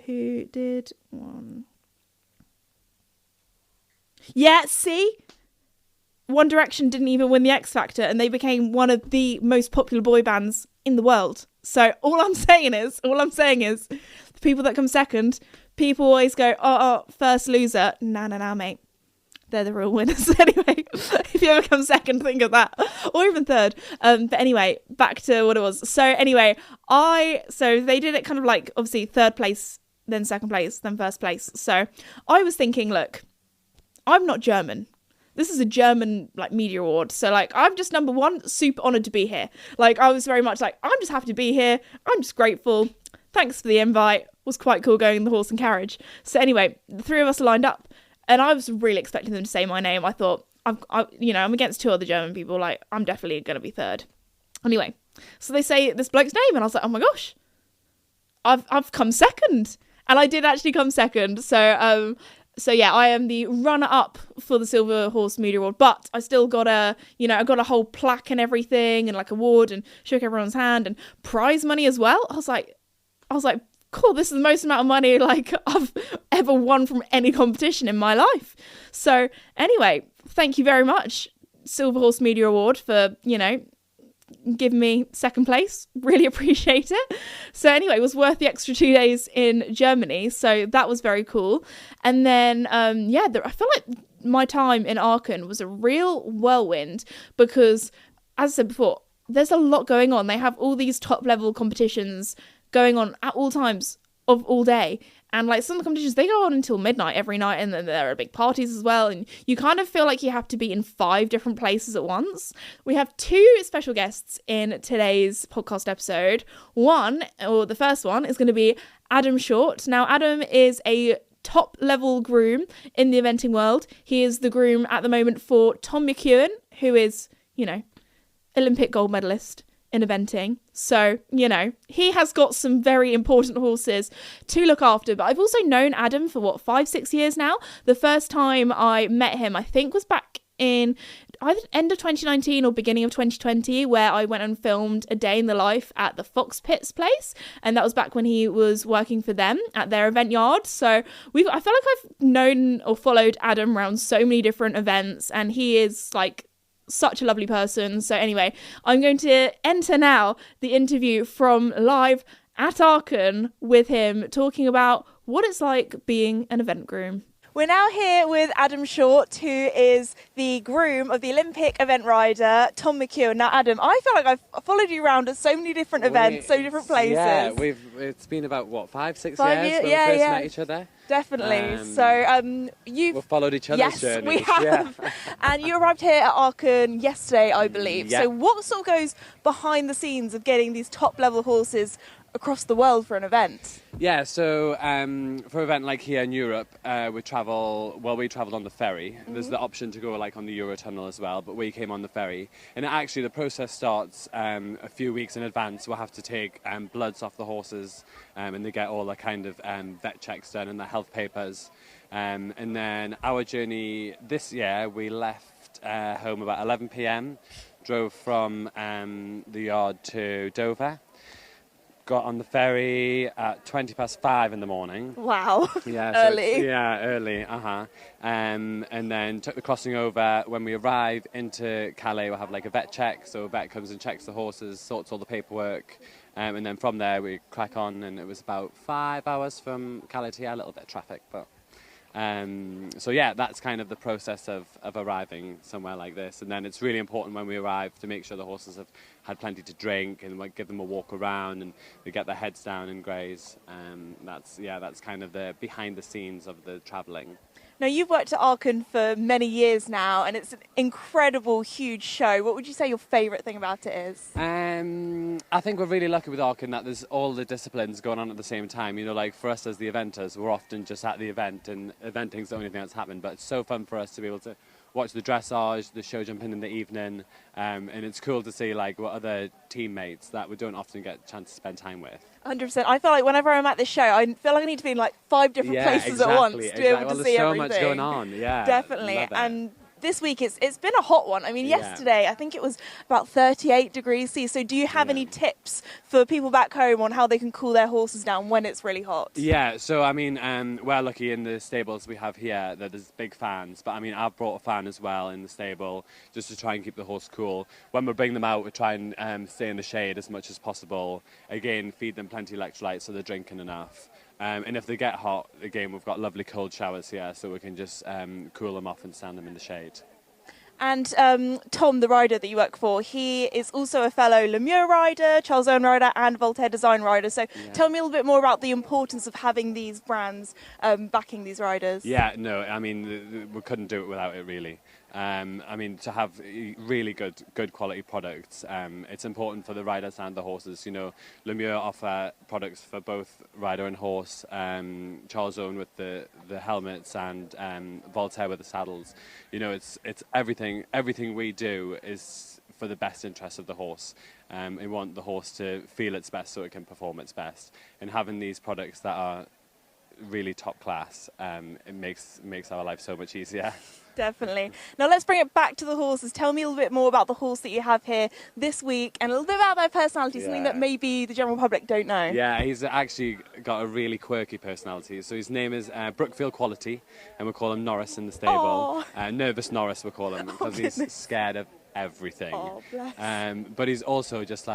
Who did one? Yeah, see? One Direction didn't even win the X Factor, and they became one of the most popular boy bands in the world. So all I'm saying is, the people that come second, people always go, oh, first loser. Nah, mate. They're the real winners. Anyway, if you ever come second, think of that. Or even third. But anyway, back to what it was. So anyway, so they did it kind of like, obviously, third place, then second place, then first place. So I was thinking, look, I'm not German. This is a German like media award. So like, I'm just number one, super honoured to be here. Like, I was very much like, I'm just happy to be here. I'm just grateful. Thanks for the invite. Was quite cool going in the horse and carriage. So anyway, the three of us are lined up, and I was really expecting them to say my name. I thought, I'm against two other German people. Like, I'm definitely going to be third. Anyway, so they say this bloke's name, and I was like, oh my gosh, I've come second. And I did actually come second. So yeah, I am the runner-up for the Silver Horse Media Award, but I still got I got a whole plaque and everything, and like award, and shook everyone's hand, and prize money as well. I was like, cool, this is the most amount of money like I've ever won from any competition in my life. So anyway, thank you very much, Silver Horse Media Award, for, you know, give me second place. Really appreciate it. So anyway, it was worth the extra 2 days in Germany, so that was very cool. And then I feel like my time in Aachen was a real whirlwind, because as I said before, there's a lot going on. They have all these top level competitions going on at all times of all day. And like, some of the competitions, they go on until midnight every night, and then there are big parties as well. And you kind of feel like you have to be in 5 different places at once. We have 2 special guests in today's podcast episode. The first one is going to be Adam Short. Now, Adam is a top level groom in the eventing world. He is the groom at the moment for Tom McEwen, who is, you know, Olympic gold medalist in eventing. So, you know, he has got some very important horses to look after. But I've also known Adam for 5-6 years now. The first time I met him, I think, was back in either end of 2019 or beginning of 2020, where I went and filmed a day in the life at the Fox Pits place, and that was back when he was working for them at their event yard. So I feel like I've known or followed Adam around so many different events, and he is like such a lovely person. So anyway, I'm going to enter now the interview from live at Aachen with him, talking about what it's like being an event groom. We're now here with Adam Short, who is the groom of the Olympic event rider Tom McEwen. Now, Adam, I feel like I've followed you around at so many different events, so many different places. Yeah, it's been about, 5-6 years when we first met each other? Definitely. We've followed each other's journeys. Yes, we have. Yeah. And you arrived here at Aachen yesterday, I believe. Yeah. So what sort of goes behind the scenes of getting these top-level horses across the world for an event? Yeah, so for an event like here in Europe, we travelled on the ferry. Mm-hmm. There's the option to go like on the Eurotunnel as well, but we came on the ferry. And actually the process starts a few weeks in advance. We'll have to take bloods off the horses, and they get all the kind of vet checks done and the health papers. And then our journey this year, we left home about 11 p.m, drove from the yard to Dover. Got on the ferry at 5:20 in the morning. Wow. Yeah, early. Early. And then took the crossing over. When we arrive into Calais, we'll have like a vet check. So a vet comes and checks the horses, sorts all the paperwork. And then from there we crack on, and it was about 5 hours from Calais to here, a little bit of traffic, but So yeah, that's kind of the process of arriving somewhere like this. And then it's really important when we arrive to make sure the horses have had plenty to drink and like give them a walk around and they get their heads down and graze. That's kind of the behind the scenes of the travelling. Now, you've worked at Aachen for many years now, and it's an incredible, huge show. What would you say your favourite thing about it is? I think we're really lucky with Aachen that there's all the disciplines going on at the same time. You know, like for us as the eventers, we're often just at the event, and eventing's the only thing that's happened. But it's so fun for us to be able to watch the dressage, the show jumping in the evening, and it's cool to see like what other teammates that we don't often get a chance to spend time with. 100%. I feel like whenever I'm at this show, I feel like I need to be in like 5 different places at once to be able to see everything. There's so much going on, yeah. Definitely. And this week it's been a hot one. I mean, yesterday I think it was about 38 degrees C. So do you have any tips for people back home on how they can cool their horses down when it's really hot? Yeah, so I mean, we're lucky in the stables we have here that there's big fans. But I mean, I've brought a fan as well in the stable just to try and keep the horse cool. When we bring them out, we try and stay in the shade as much as possible. Again, feed them plenty of electrolytes so they're drinking enough. And if they get hot, again, we've got lovely cold showers here, so we can just cool them off and stand them in the shade. And Tom, the rider that you work for, he is also a fellow Lemieux rider, Charles Owen rider, and Voltaire Design rider. So tell me a little bit more about the importance of having these brands backing these riders. Yeah, no, I mean, we couldn't do it without it, really. I mean, to have really good quality products, it's important for the riders and the horses. You know, Lemieux offer products for both rider and horse. Charles Owen with the helmets and Voltaire with the saddles. You know, it's everything we do is for the best interest of the horse. We want the horse to feel its best so it can perform its best. And having these products that are really top class, it makes our life so much easier. Definitely. Now let's bring it back to the horses. Tell me a little bit more about the horse that you have here this week and a little bit about their personality, something that maybe the general public don't know. Yeah, he's actually got a really quirky personality. So his name is Brookfield Quality, and we call him Norris in the stable. Nervous Norris, we call him, because he's scared of everything. Oh, bless. But he's also just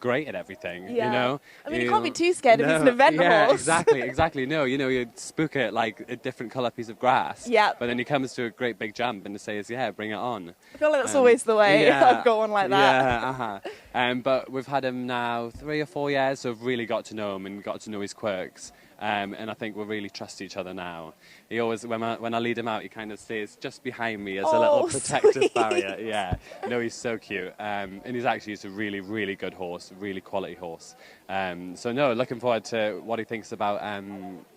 great at everything, you know? I mean, you can't be too scared if it's an event horse. exactly. No, you know, you spook it like a different colour piece of grass. Yeah. But then he comes to a great big jump and says, bring it on. I feel like that's always the way. I've got one like that. Yeah, But we've had him now 3 or 4 years, so I've really got to know him and got to know his quirks. And I think we really trust each other now. He always, when I lead him out, he kind of stays just behind me as a little protective barrier. Yeah, no, he's so cute. And he's a really, really good horse, really quality horse. So no, looking forward to what he thinks about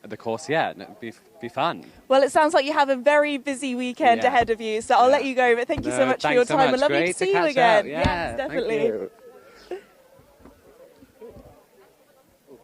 the course. Yeah, it'll be fun. Well, it sounds like you have a very busy weekend ahead of you, so I'll let you go. But thank you so much for your time. And lovely to see you again. Yes, definitely.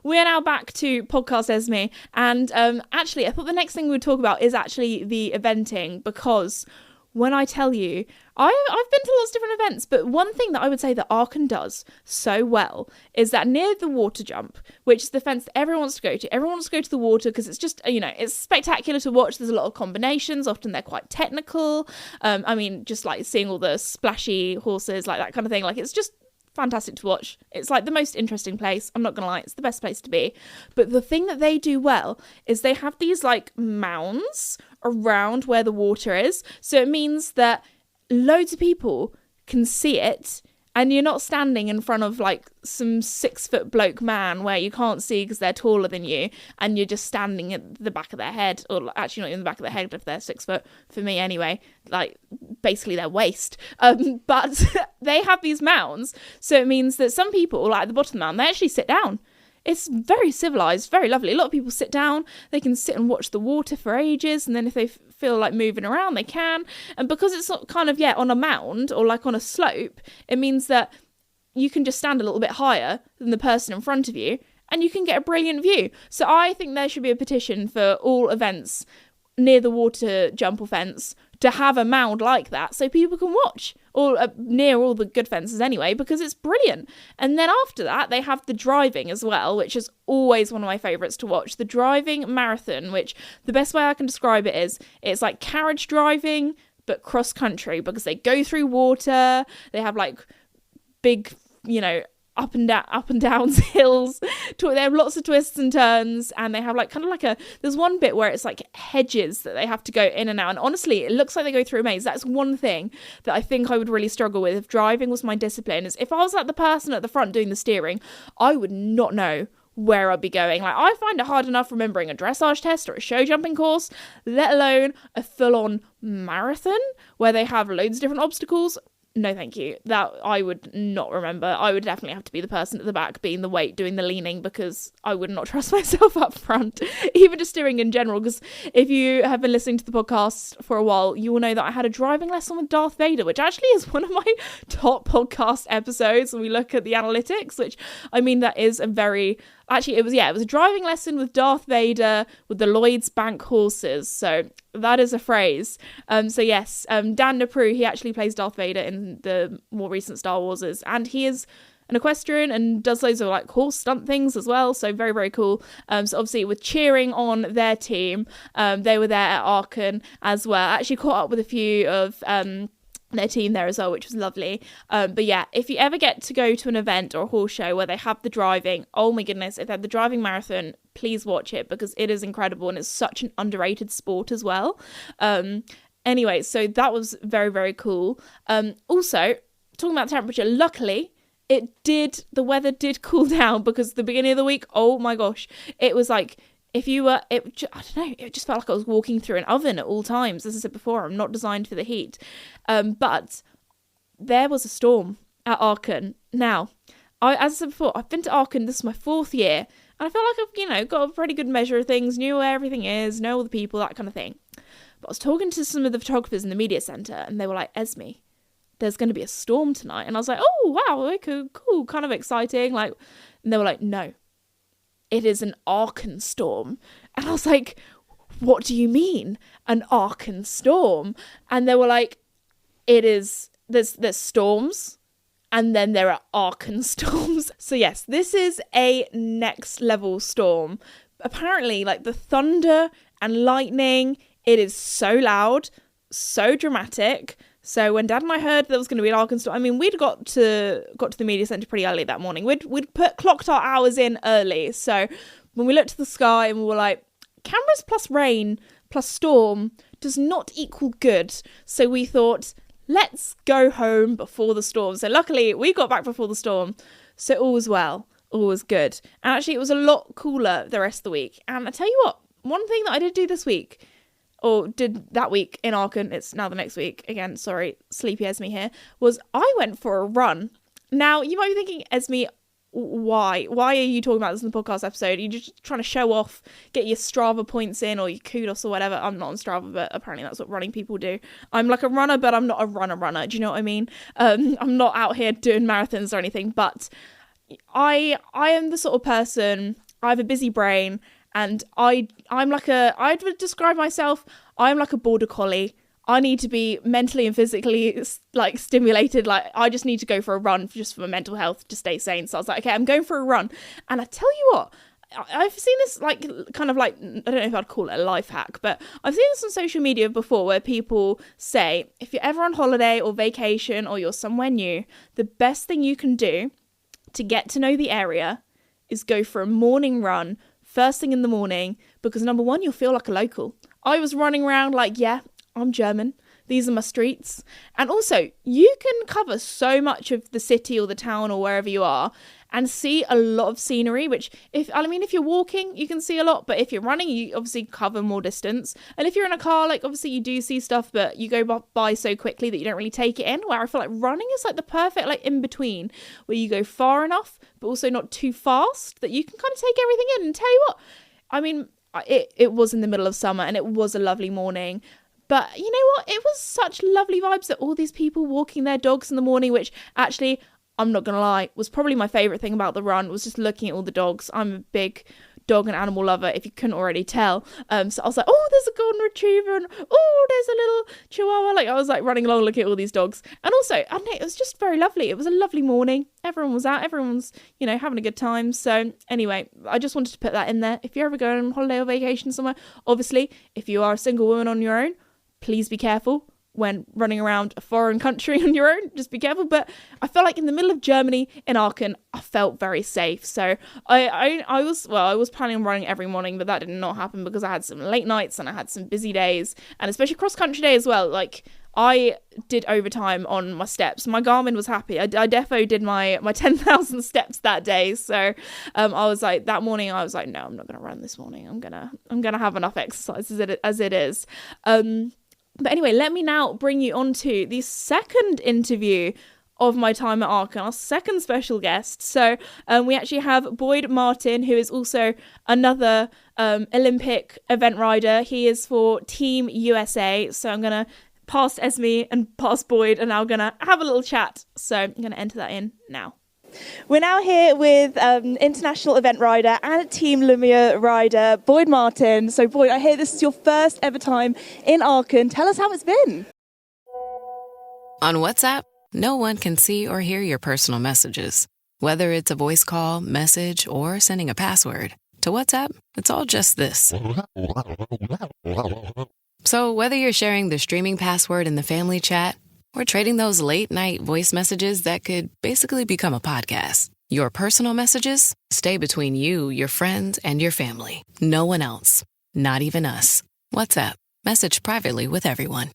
We are now back to Podcast Esme, and actually I thought the next thing we would talk about is actually the eventing, because when I tell you, I've been to lots of different events, but one thing that I would say that Aachen does so well is that near the water jump, which is the fence that everyone wants to go to. Everyone wants to go to the water because it's just, it's spectacular to watch. There's a lot of combinations. Often they're quite technical. I mean, just like seeing all the splashy horses, like that kind of thing. Like, it's just fantastic to watch. It's like the most interesting place. I'm not gonna lie, it's the best place to be. But the thing that they do well is they have these like mounds around where the water is, so it means that loads of people can see it, and you're not standing in front of like some 6-foot bloke man where you can't see because they're taller than you, and you're just standing at the back of their head, or actually not in the back of their head if they're 6 foot, for me anyway, like basically their waist. But they have these mounds, so it means that some people, like at the bottom of the mound, they actually sit down. It's very civilised, very lovely. A lot of people sit down, they can sit and watch the water for ages, and then if they feel like moving around, they can. And because it's not kind of, on a mound or like on a slope, it means that you can just stand a little bit higher than the person in front of you, and you can get a brilliant view. So I think there should be a petition for all events near the water jump or fence to have a mound like that so people can watch, or near all the good fences anyway, because it's brilliant. And then after that, they have the driving as well, which is always one of my favourites to watch. The driving marathon, which the best way I can describe it is, it's like carriage driving, but cross country, because they go through water, they have like big, up and downs hills. They have lots of twists and turns, and they have like kind of like there's one bit where it's like hedges that they have to go in and out, and honestly it looks like they go through a maze. That's one thing that I think I would really struggle with if driving was my discipline, is if I was like the person at the front doing the steering, I would not know where I'd be going. Like, I find it hard enough remembering a dressage test or a show jumping course, let alone a full-on marathon where they have loads of different obstacles. No, thank you. That I would not remember. I would definitely have to be the person at the back being the weight, doing the leaning, because I would not trust myself up front, even just steering in general. Because if you have been listening to the podcast for a while, you will know that I had a driving lesson with Darth Vader, which actually is one of my top podcast episodes when we look at the analytics, which, I mean, that is a very... Actually, it was a driving lesson with Darth Vader with the Lloyd's Bank horses. So that is a phrase. So yes, Dan Naprue, he actually plays Darth Vader in the more recent Star Warses, and he is an equestrian and does loads of like horse stunt things as well. So very, very cool. So obviously with cheering on their team, they were there at Aachen as well. I actually caught up with a few of their team there as well, which was lovely. But yeah, if you ever get to go to an event or a horse show where they have the driving, oh my goodness, if they have the driving marathon, please watch it, because it is incredible and it's such an underrated sport as well. Anyway, so that was very, very cool. Also, talking about temperature, luckily the weather did cool down, because the beginning of the week, oh my gosh, it was like, if you were, I don't know, it just felt like I was walking through an oven at all times. As I said before, I'm not designed for the heat. But there was a storm at Aachen. Now, as I said before, I've been to Aachen, this is my 4th year, and I feel like I've, got a pretty good measure of things, knew where everything is, know all the people, that kind of thing. But I was talking to some of the photographers in the media centre, and they were like, Esme, there's going to be a storm tonight. And I was like, oh, wow, okay, cool, kind of exciting. And they were like, no. It is an Aachen storm. And I was like, what do you mean, an Aachen storm? And they were like, there's storms, and then there are Aachen storms. So yes, this is a next level storm. Apparently, like, the thunder and lightning, it is so loud, so dramatic. So when Dad and I heard there was going to be an Aachen storm, I mean, we'd got to the media centre pretty early that morning. We'd clocked our hours in early. So when we looked to the sky and we were like, cameras plus rain plus storm does not equal good. So we thought, let's go home before the storm. So luckily we got back before the storm. So all was well, all was good. And actually it was a lot cooler the rest of the week. And I tell you what, one thing that I did do this week, or did that week in Aachen, it's now the next week, again, sorry, sleepy Esme here, was I went for a run. Now, you might be thinking, Esme, why? Why are you talking about this in the podcast episode? Are you just trying to show off, get your Strava points in, or your kudos or whatever? I'm not on Strava, but apparently that's what running people do. I'm like a runner, but I'm not a runner. Do you know what I mean? I'm not out here doing marathons or anything, but I am the sort of person, I have a busy brain, and I would describe myself, I'm like a border collie. I need to be mentally and physically like stimulated. Like, I just need to go for a run just for my mental health to stay sane. So I was like, okay, I'm going for a run. And I tell you what, I've seen this like kind of like, I don't know if I'd call it a life hack, but I've seen this on social media before where people say, if you're ever on holiday or vacation or you're somewhere new, the best thing you can do to get to know the area is go for a morning run first thing in the morning, because number one, you'll feel like a local. I was running around like, yeah, I'm German. These are my streets. And also, you can cover so much of the city or the town or wherever you are and see a lot of scenery, which if you're walking, you can see a lot, but if you're running, you obviously cover more distance. And if you're in a car, like obviously you do see stuff, but you go by so quickly that you don't really take it in, where I feel like running is like the perfect like in between, where you go far enough, but also not too fast, that you can kind of take everything in. And tell you what, I mean, it was in the middle of summer and it was a lovely morning. But you know what? It was such lovely vibes that all these people walking their dogs in the morning, which actually, I'm not going to lie, was probably my favourite thing about the run, was just looking at all the dogs. I'm a big dog and animal lover, if you couldn't already tell. So I was like, oh, there's a golden retriever, and oh, there's a little chihuahua. Like, I was like running along looking at all these dogs. And also, I don't know, it was just very lovely. It was a lovely morning. Everyone was out. Everyone's, having a good time. So anyway, I just wanted to put that in there. If you're ever going on holiday or vacation somewhere, obviously, if you are a single woman on your own, please be careful. when running around a foreign country on your own. Just be careful. But I felt like in the middle of Germany in Aachen, I felt very safe. So I was planning on running every morning, but that did not happen because I had some late nights and I had some busy days, and especially cross country day as well. Like, I did overtime on my steps. My Garmin was happy. I defo did my 10,000 steps that day. So I was like, that morning I was like, no, I'm not gonna run this morning. I'm gonna have enough exercise as it is. But anyway, let me now bring you on to the second interview of my time at Aachen, our second special guest. So we actually have Boyd Martin, who is also another Olympic event rider. He is for Team USA. So I'm going to pass Esme and pass Boyd, and now we're going to have a little chat. So I'm going to enter that in now. We're now here with international event rider and Team Lumiere rider, Boyd Martin. So Boyd, I hear this is your first ever time in Aachen. Tell us how it's been. On WhatsApp, no one can see or hear your personal messages. Whether it's a voice call, message, or sending a password. To WhatsApp, it's all just this. So whether you're sharing the streaming password in the family chat or trading those late-night voice messages that could basically become a podcast, your personal messages stay between you, your friends, and your family. No one else. Not even us. WhatsApp. Message privately with everyone.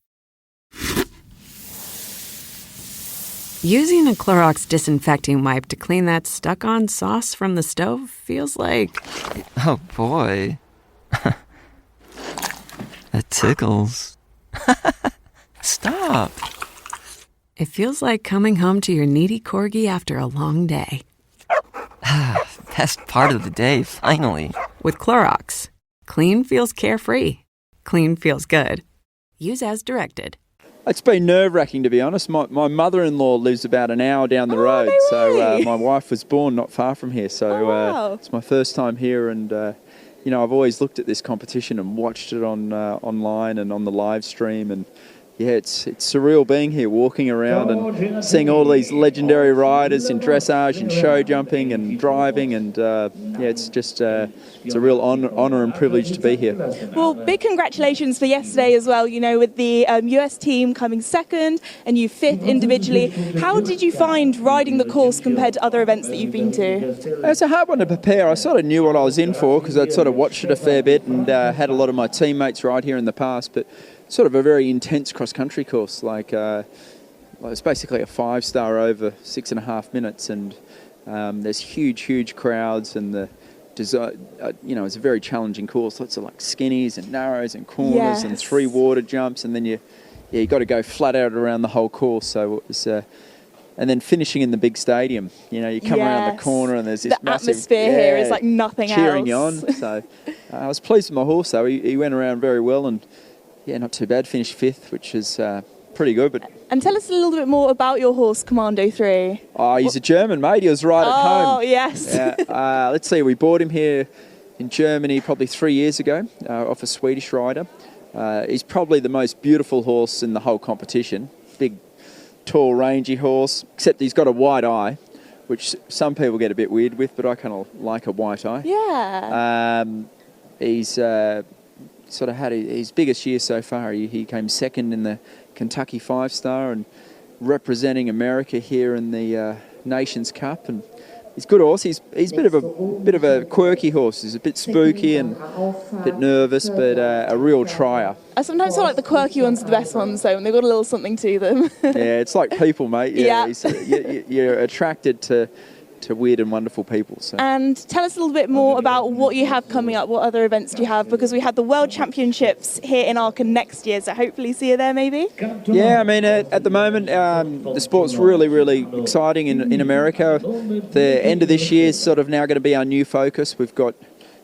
Using a Clorox disinfecting wipe to clean that stuck-on sauce from the stove feels like... Oh, boy. That tickles. Stop. It feels like coming home to your needy corgi after a long day. Best part of the day, finally. With Clorox, clean feels carefree. Clean feels good. Use as directed. It's been nerve-wracking, to be honest. My mother-in-law lives about an hour down the road, no so my wife was born not far from here. So wow. It's my first time here, and I've always looked at this competition and watched it on online and on the live stream, and yeah, it's surreal being here, walking around and seeing all these legendary riders in dressage and show jumping and driving, and it's just it's a real honour and privilege to be here. Well, big congratulations for yesterday as well. You know, with the US team coming second and you fifth individually. How did you find riding the course compared to other events that you've been to? It's a hard one to prepare. I sort of knew what I was in for because I'd sort of watched it a fair bit and had a lot of my teammates ride here in the past, but sort of a very intense cross-country course. It's basically a 5-star over 6.5 minutes, and there's huge crowds, and the design, it's a very challenging course. Lots of like skinnies and narrows and corners and 3 water jumps, and then you got to go flat out around the whole course. So it was, and then finishing in the big stadium. You come around the corner and there's this massive atmosphere here is like nothing cheering else. You on. So I was pleased with my horse though. He went around very well, and yeah, not too bad. Finished 5th, which is pretty good. And tell us a little bit more about your horse, Commando 3. Oh, he's a German, mate. He was right at home. Oh, yes. Let's see, we bought him here in Germany probably 3 years ago off a Swedish rider. He's probably the most beautiful horse in the whole competition. Big, tall, rangy horse, except he's got a white eye, which some people get a bit weird with, but I kind of like a white eye. Yeah. He's sort of had his biggest year so far. He came second in the Kentucky 5-star and representing America here in the Nations Cup, and he's a good horse. He's a bit of a quirky horse. He's a bit spooky and a bit nervous, but a real trier. I sometimes feel like the quirky ones are the best ones, though, when they've got a little something to them. Yeah, it's like people, mate. Yeah. You're attracted to weird and wonderful people. So. And tell us a little bit more about what you have coming up. What other events do you have? Because we had the World Championships here in Aachen next year, so hopefully see you there maybe. Yeah, I mean, at the moment, the sport's really exciting in America. The end of this year is sort of now going to be our new focus. We've got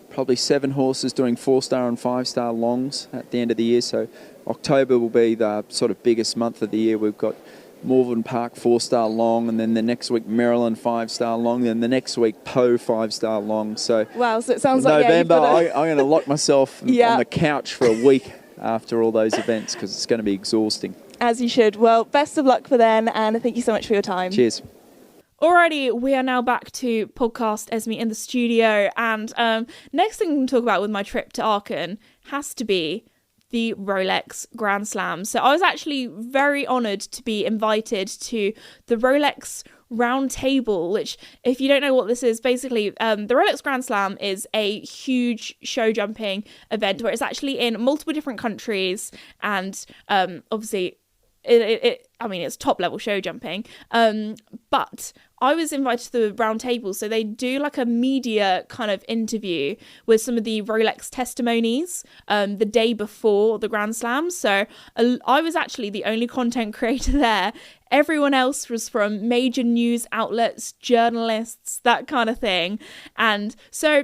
probably 7 horses doing 4-star and 5-star longs at the end of the year, so October will be the sort of biggest month of the year. We've got Malvern Park 4-star long, and then the next week Maryland 5-star long, then the next week Poe 5-star long. So wow, so it sounds November, like I'm going to lock myself on the couch for a week after all those events because it's going to be exhausting. As you should. Well, best of luck for then, and thank you so much for your time. Cheers. Alrighty, we are now back to podcast Esme in the studio, and next thing I'm going to talk about with my trip to Aachen has to be the Rolex Grand Slam. So I was actually very honoured to be invited to the Rolex Round Table, which, if you don't know what this is, basically the Rolex Grand Slam is a huge show jumping event where it's actually in multiple different countries, and obviously it's top level show jumping, but I was invited to the round table, so they do like a media kind of interview with some of the Rolex testimonies the day before the Grand Slam. So I was actually the only content creator there. Everyone else was from major news outlets, journalists, that kind of thing. And so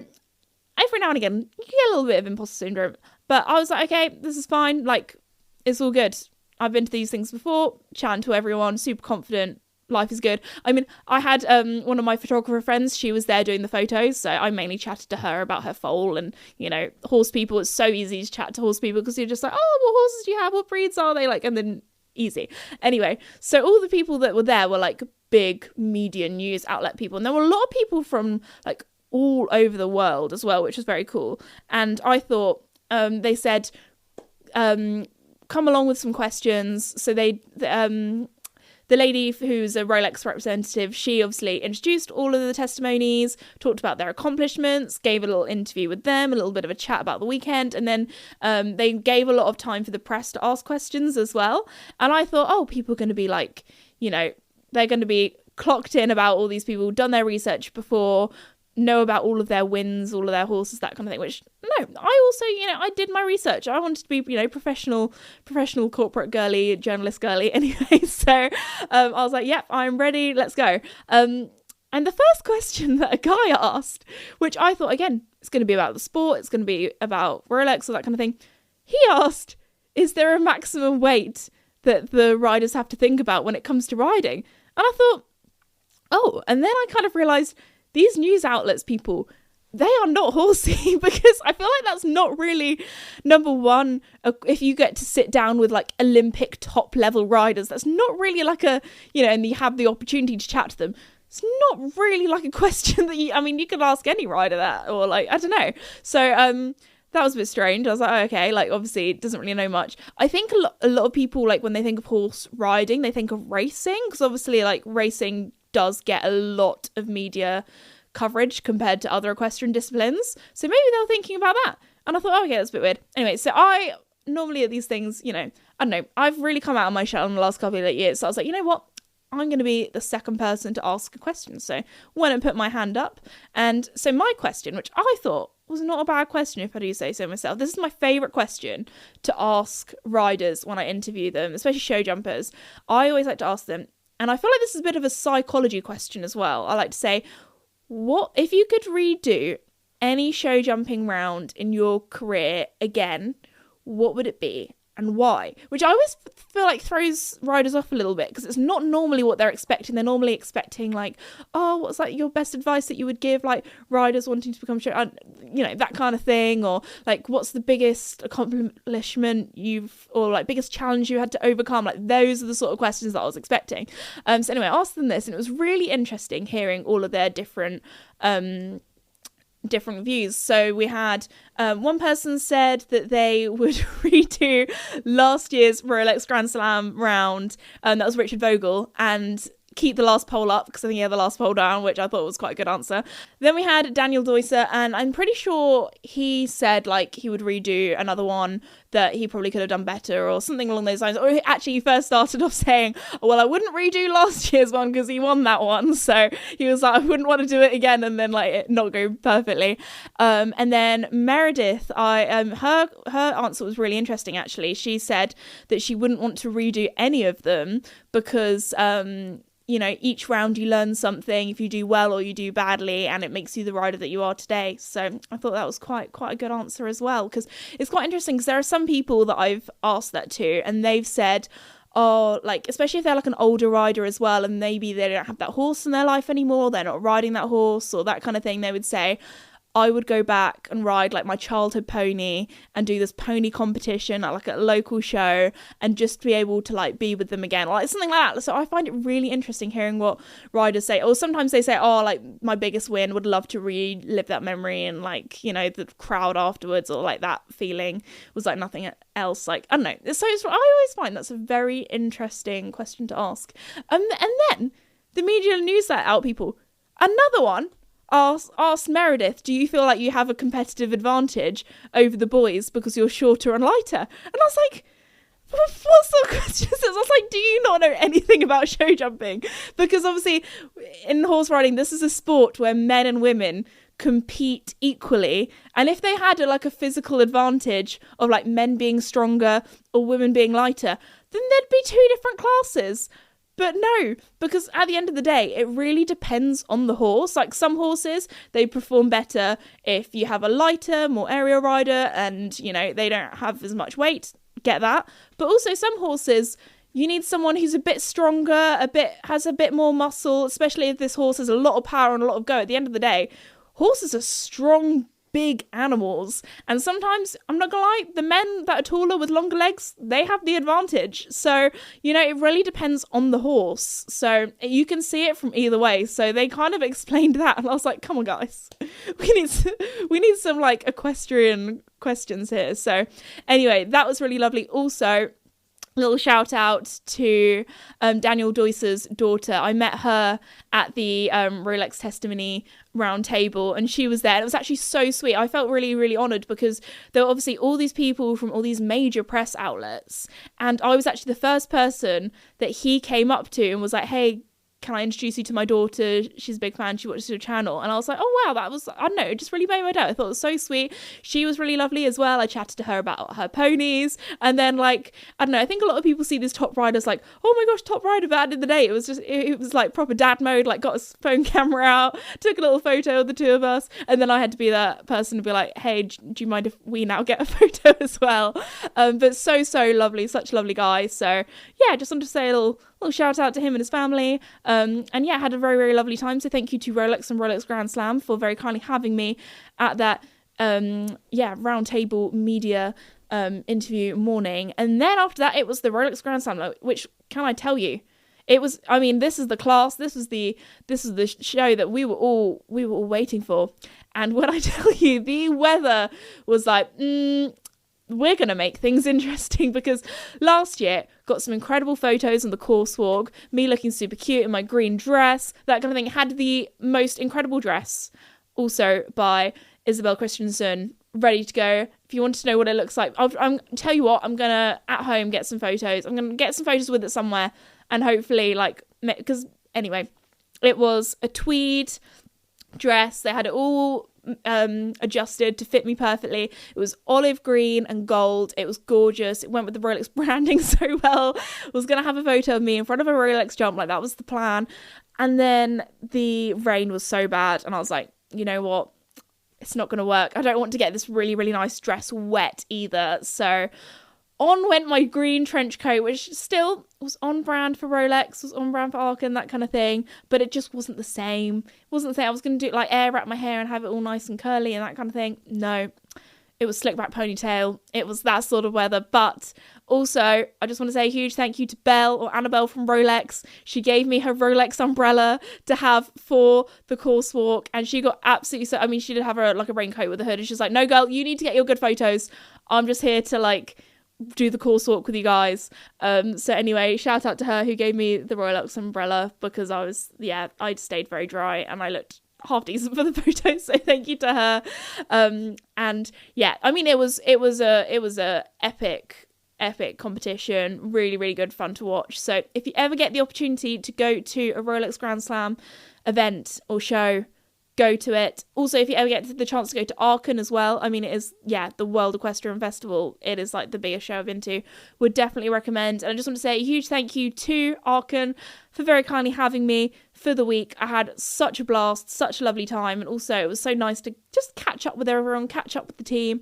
every now and again, you get a little bit of imposter syndrome. But I was like, okay, this is fine. Like, it's all good. I've been to these things before, chatting to everyone, super confident. Life is good. I mean, I had one of my photographer friends, she was there doing the photos, so I mainly chatted to her about her foal and, horse people. It's so easy to chat to horse people because you're just like, oh, what horses do you have? What breeds are they? Like, and then easy. Anyway, so all the people that were there were like big media news outlet people, and there were a lot of people from like all over the world as well, which was very cool. And I thought they said come along with some questions. So the lady who's a Rolex representative, she obviously introduced all of the testimonies, talked about their accomplishments, gave a little interview with them, a little bit of a chat about the weekend, and then they gave a lot of time for the press to ask questions as well. And I thought, oh, people are going to be like, they're going to be clocked in about all these people, done their research before, know about all of their wins, all of their horses, that kind of thing, which no, I also, I did my research. I wanted to be, professional corporate girly, journalist girly anyway. So I was like, yep, I'm ready. Let's go. And the first question that a guy asked, which I thought, again, it's going to be about the sport, it's going to be about Rolex or that kind of thing. He asked, is there a maximum weight that the riders have to think about when it comes to riding? And I thought, oh, and then I kind of realised these news outlets people, they are not horsey, because I feel like that's not really, number one, if you get to sit down with like Olympic top level riders, that's not really like a, and you have the opportunity to chat to them. It's not really like a question that you could ask any rider that, or like, I don't know. So that was a bit strange. I was like, oh, okay, like obviously it doesn't really know much. I think a lot of people, like when they think of horse riding, they think of racing, because obviously like racing does get a lot of media coverage compared to other equestrian disciplines. So maybe they were thinking about that. And I thought, oh, okay, that's a bit weird. Anyway, so I normally at these things, I don't know, I've really come out of my shell in the last couple of years. So I was like, you know what? I'm going to be the second person to ask a question. So went and put my hand up. And so my question, which I thought was not a bad question, if I do say so myself. This is my favourite question to ask riders when I interview them, especially show jumpers. I always like to ask them, and I feel like this is a bit of a psychology question as well. I like to say, what if you could redo any show jumping round in your career again, what would it be and why? Which I always feel like throws riders off a little bit, because it's not normally what they're expecting. They're normally expecting like, oh, what's like your best advice that you would give like riders wanting to become show, that kind of thing, or like what's the biggest accomplishment or like biggest challenge you had to overcome. Like those are the sort of questions that I was expecting. So anyway, I asked them this, and it was really interesting hearing all of their different views. So we had one person said that they would redo last year's Rolex Grand Slam round, that was Richard Vogel, and keep the last pole up, because I think he had the last pole down, which I thought was quite a good answer. Then we had Daniel Deusser, and I'm pretty sure he said like he would redo another one that he probably could have done better or something along those lines. Or actually he first started off saying, well, I wouldn't redo last year's one because he won that one. So he was like, I wouldn't want to do it again and then like it not go perfectly. And then Meredith, her answer was really interesting actually. She said that she wouldn't want to redo any of them because each round you learn something if you do well or you do badly, and it makes you the rider that you are today. So I thought that was quite a good answer as well, because it's quite interesting, because there are some people that I've asked that to, and they've said, oh, like, especially if they're like an older rider as well, and maybe they don't have that horse in their life anymore, they're not riding that horse or that kind of thing, they would say, I would go back and ride like my childhood pony and do this pony competition at like a local show and just be able to like be with them again, like something like that. So I find it really interesting hearing what riders say, or sometimes they say, oh, like my biggest win, would love to relive that memory, and like, you know, the crowd afterwards, or like that feeling was like nothing else. Like, I don't know. So I always find that's a very interesting question to ask. And then the media news let out people. Another one asked Meredith, do you feel like you have a competitive advantage over the boys because you're shorter and lighter? And I was like, what's the question? I was like, do you not know anything about show jumping? Because obviously in horse riding, this is a sport where men and women compete equally, and if they had a physical advantage of like men being stronger or women being lighter, then there'd be two different classes. But no, because at the end of the day, it really depends on the horse. Like some horses, they perform better if you have a lighter, more aerial rider, and, you know, they don't have as much weight. Get that. But also some horses, you need someone who's a bit stronger, has a bit more muscle, especially if this horse has a lot of power and a lot of go. At the end of the day, horses are strong, big animals, and sometimes, I'm not gonna lie, the men that are taller with longer legs, they have the advantage. So, you know, it really depends on the horse, so you can see it from either way. So they kind of explained that, and I was like, come on guys, we need some like equestrian questions here. So anyway, that was really lovely. Also, little shout out to Daniel Deusse's daughter. I met her at the Rolex testimony round table, and she was there, and it was actually so sweet. I felt really, really honoured because there were obviously all these people from all these major press outlets, and I was actually the first person that he came up to and was like, hey, can I introduce you to my daughter? She's a big fan. She watches your channel. And I was like, oh, wow, that was, I don't know, it just really made my day. I thought it was so sweet. She was really lovely as well. I chatted to her about her ponies. And then, like, I don't know, I think a lot of people see these top riders like, oh my gosh, top rider. But at the end of the day, it was like proper dad mode, like got his phone camera out, took a little photo of the two of us. And then I had to be that person to be like, hey, do you mind if we now get a photo as well? But so lovely, such a lovely guy. So yeah, just wanted to say a little shout out to him and his family. And yeah, had a very, very lovely time. So thank you to Rolex and Rolex Grand Slam for very kindly having me at that roundtable media interview morning. And then after that, it was the Rolex Grand Slam, which, can I tell you, it was, I mean, this is the class, this is the show that we were all waiting for. And when I tell you, the weather was like, we're going to make things interesting, because last year got some incredible photos on the course walk, me looking super cute in my green dress, that kind of thing. Had the most incredible dress also by Isabel Christensen ready to go. If you want to know what it looks like, I'm tell you what, I'm going to at home get some photos. I'm going to get some photos with it somewhere, and hopefully, like, because anyway, it was a tweed dress. They had it all adjusted to fit me perfectly. It was olive green and gold. It was gorgeous. It went with the Rolex branding so well. I was gonna have a photo of me in front of a Rolex jump, like that was the plan. And then the rain was so bad, and I was like, you know what, it's not gonna work. I don't want to get this really, really nice dress wet either. So on went my green trench coat, which still was on brand for Rolex, was on brand for Arken, that kind of thing, but it just wasn't the same. It wasn't the same. I was going to do like air wrap my hair and have it all nice and curly and that kind of thing. No, it was slick back ponytail. It was that sort of weather. But also, I just want to say a huge thank you to Belle, or Annabelle from Rolex. She gave me her Rolex umbrella to have for the course walk, and she got absolutely so, I mean, she did have her like a raincoat with a hood, and she's like, no girl, you need to get your good photos. I'm just here to like do the course walk with you guys. So anyway, shout out to her who gave me the Rolex umbrella, because I'd stayed very dry and I looked half decent for the photos, so thank you to her. And yeah, I mean, it was a epic competition, really, really good fun to watch. So if you ever get the opportunity to go to a Rolex Grand Slam event or show, go to it. Also, if you ever get the chance to go to Arken as well, I mean, it is, the World Equestrian Festival. It is like the biggest show I've been to. Would definitely recommend. And I just want to say a huge thank you to Arken for very kindly having me for the week. I had such a blast, such a lovely time. And also, it was so nice to just catch up with everyone, catch up with the team.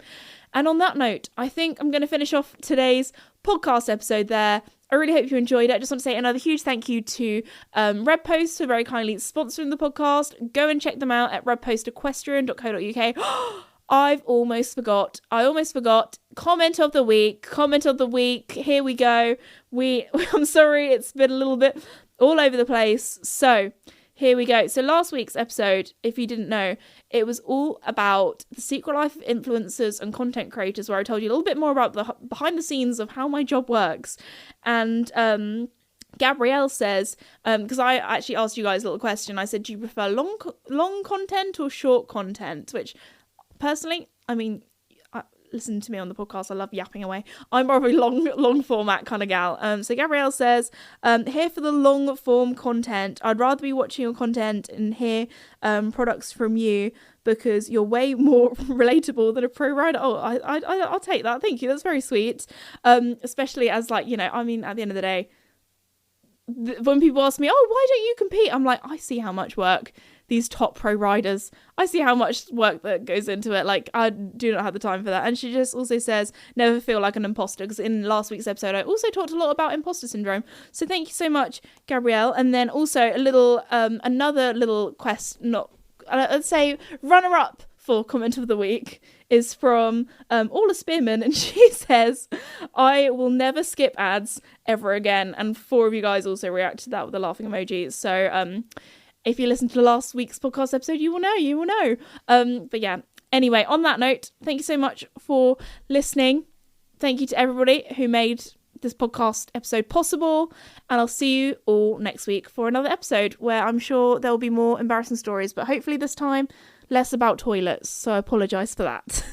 And on that note, I think I'm going to finish off today's podcast episode there. I really hope you enjoyed it. I just want to say another huge thank you to Red Post for very kindly sponsoring the podcast. Go and check them out at redpostequestrian.co.uk. I almost forgot. Comment of the week. Here we go. I'm sorry, it's been a little bit all over the place. So here we go. So last week's episode, if you didn't know, it was all about the secret life of influencers and content creators, where I told you a little bit more about the behind the scenes of how my job works. And Gabrielle says, because I actually asked you guys a little question. I said, do you prefer long content or short content? Which personally, I mean, listen to me on the podcast, I love yapping away. I'm more of a long format kind of gal. So Gabrielle says, here for the long form content. I'd rather be watching your content and hear products from you, because you're way more relatable than a pro rider. Oh, I'll take that. Thank you. That's very sweet. Especially as, like, you know, I mean, at the end of the day, when people ask me, oh, why don't you compete? I'm like, I see how much work these top pro riders, I see how much work that goes into it. Like, I do not have the time for that. And she just also says, never feel like an imposter, because in last week's episode I also talked a lot about imposter syndrome. So thank you so much, Gabrielle. And then also a little another little let's say runner up for comment of the week is from Orla Spearman, and she says, I will never skip ads ever again. And 4 of you guys also reacted to that with the laughing emojis. So if you listen to last week's podcast episode, you will know. But yeah, anyway, on that note, thank you so much for listening. Thank you to everybody who made this podcast episode possible. And I'll see you all next week for another episode where I'm sure there'll be more embarrassing stories, but hopefully this time less about toilets. So I apologise for that.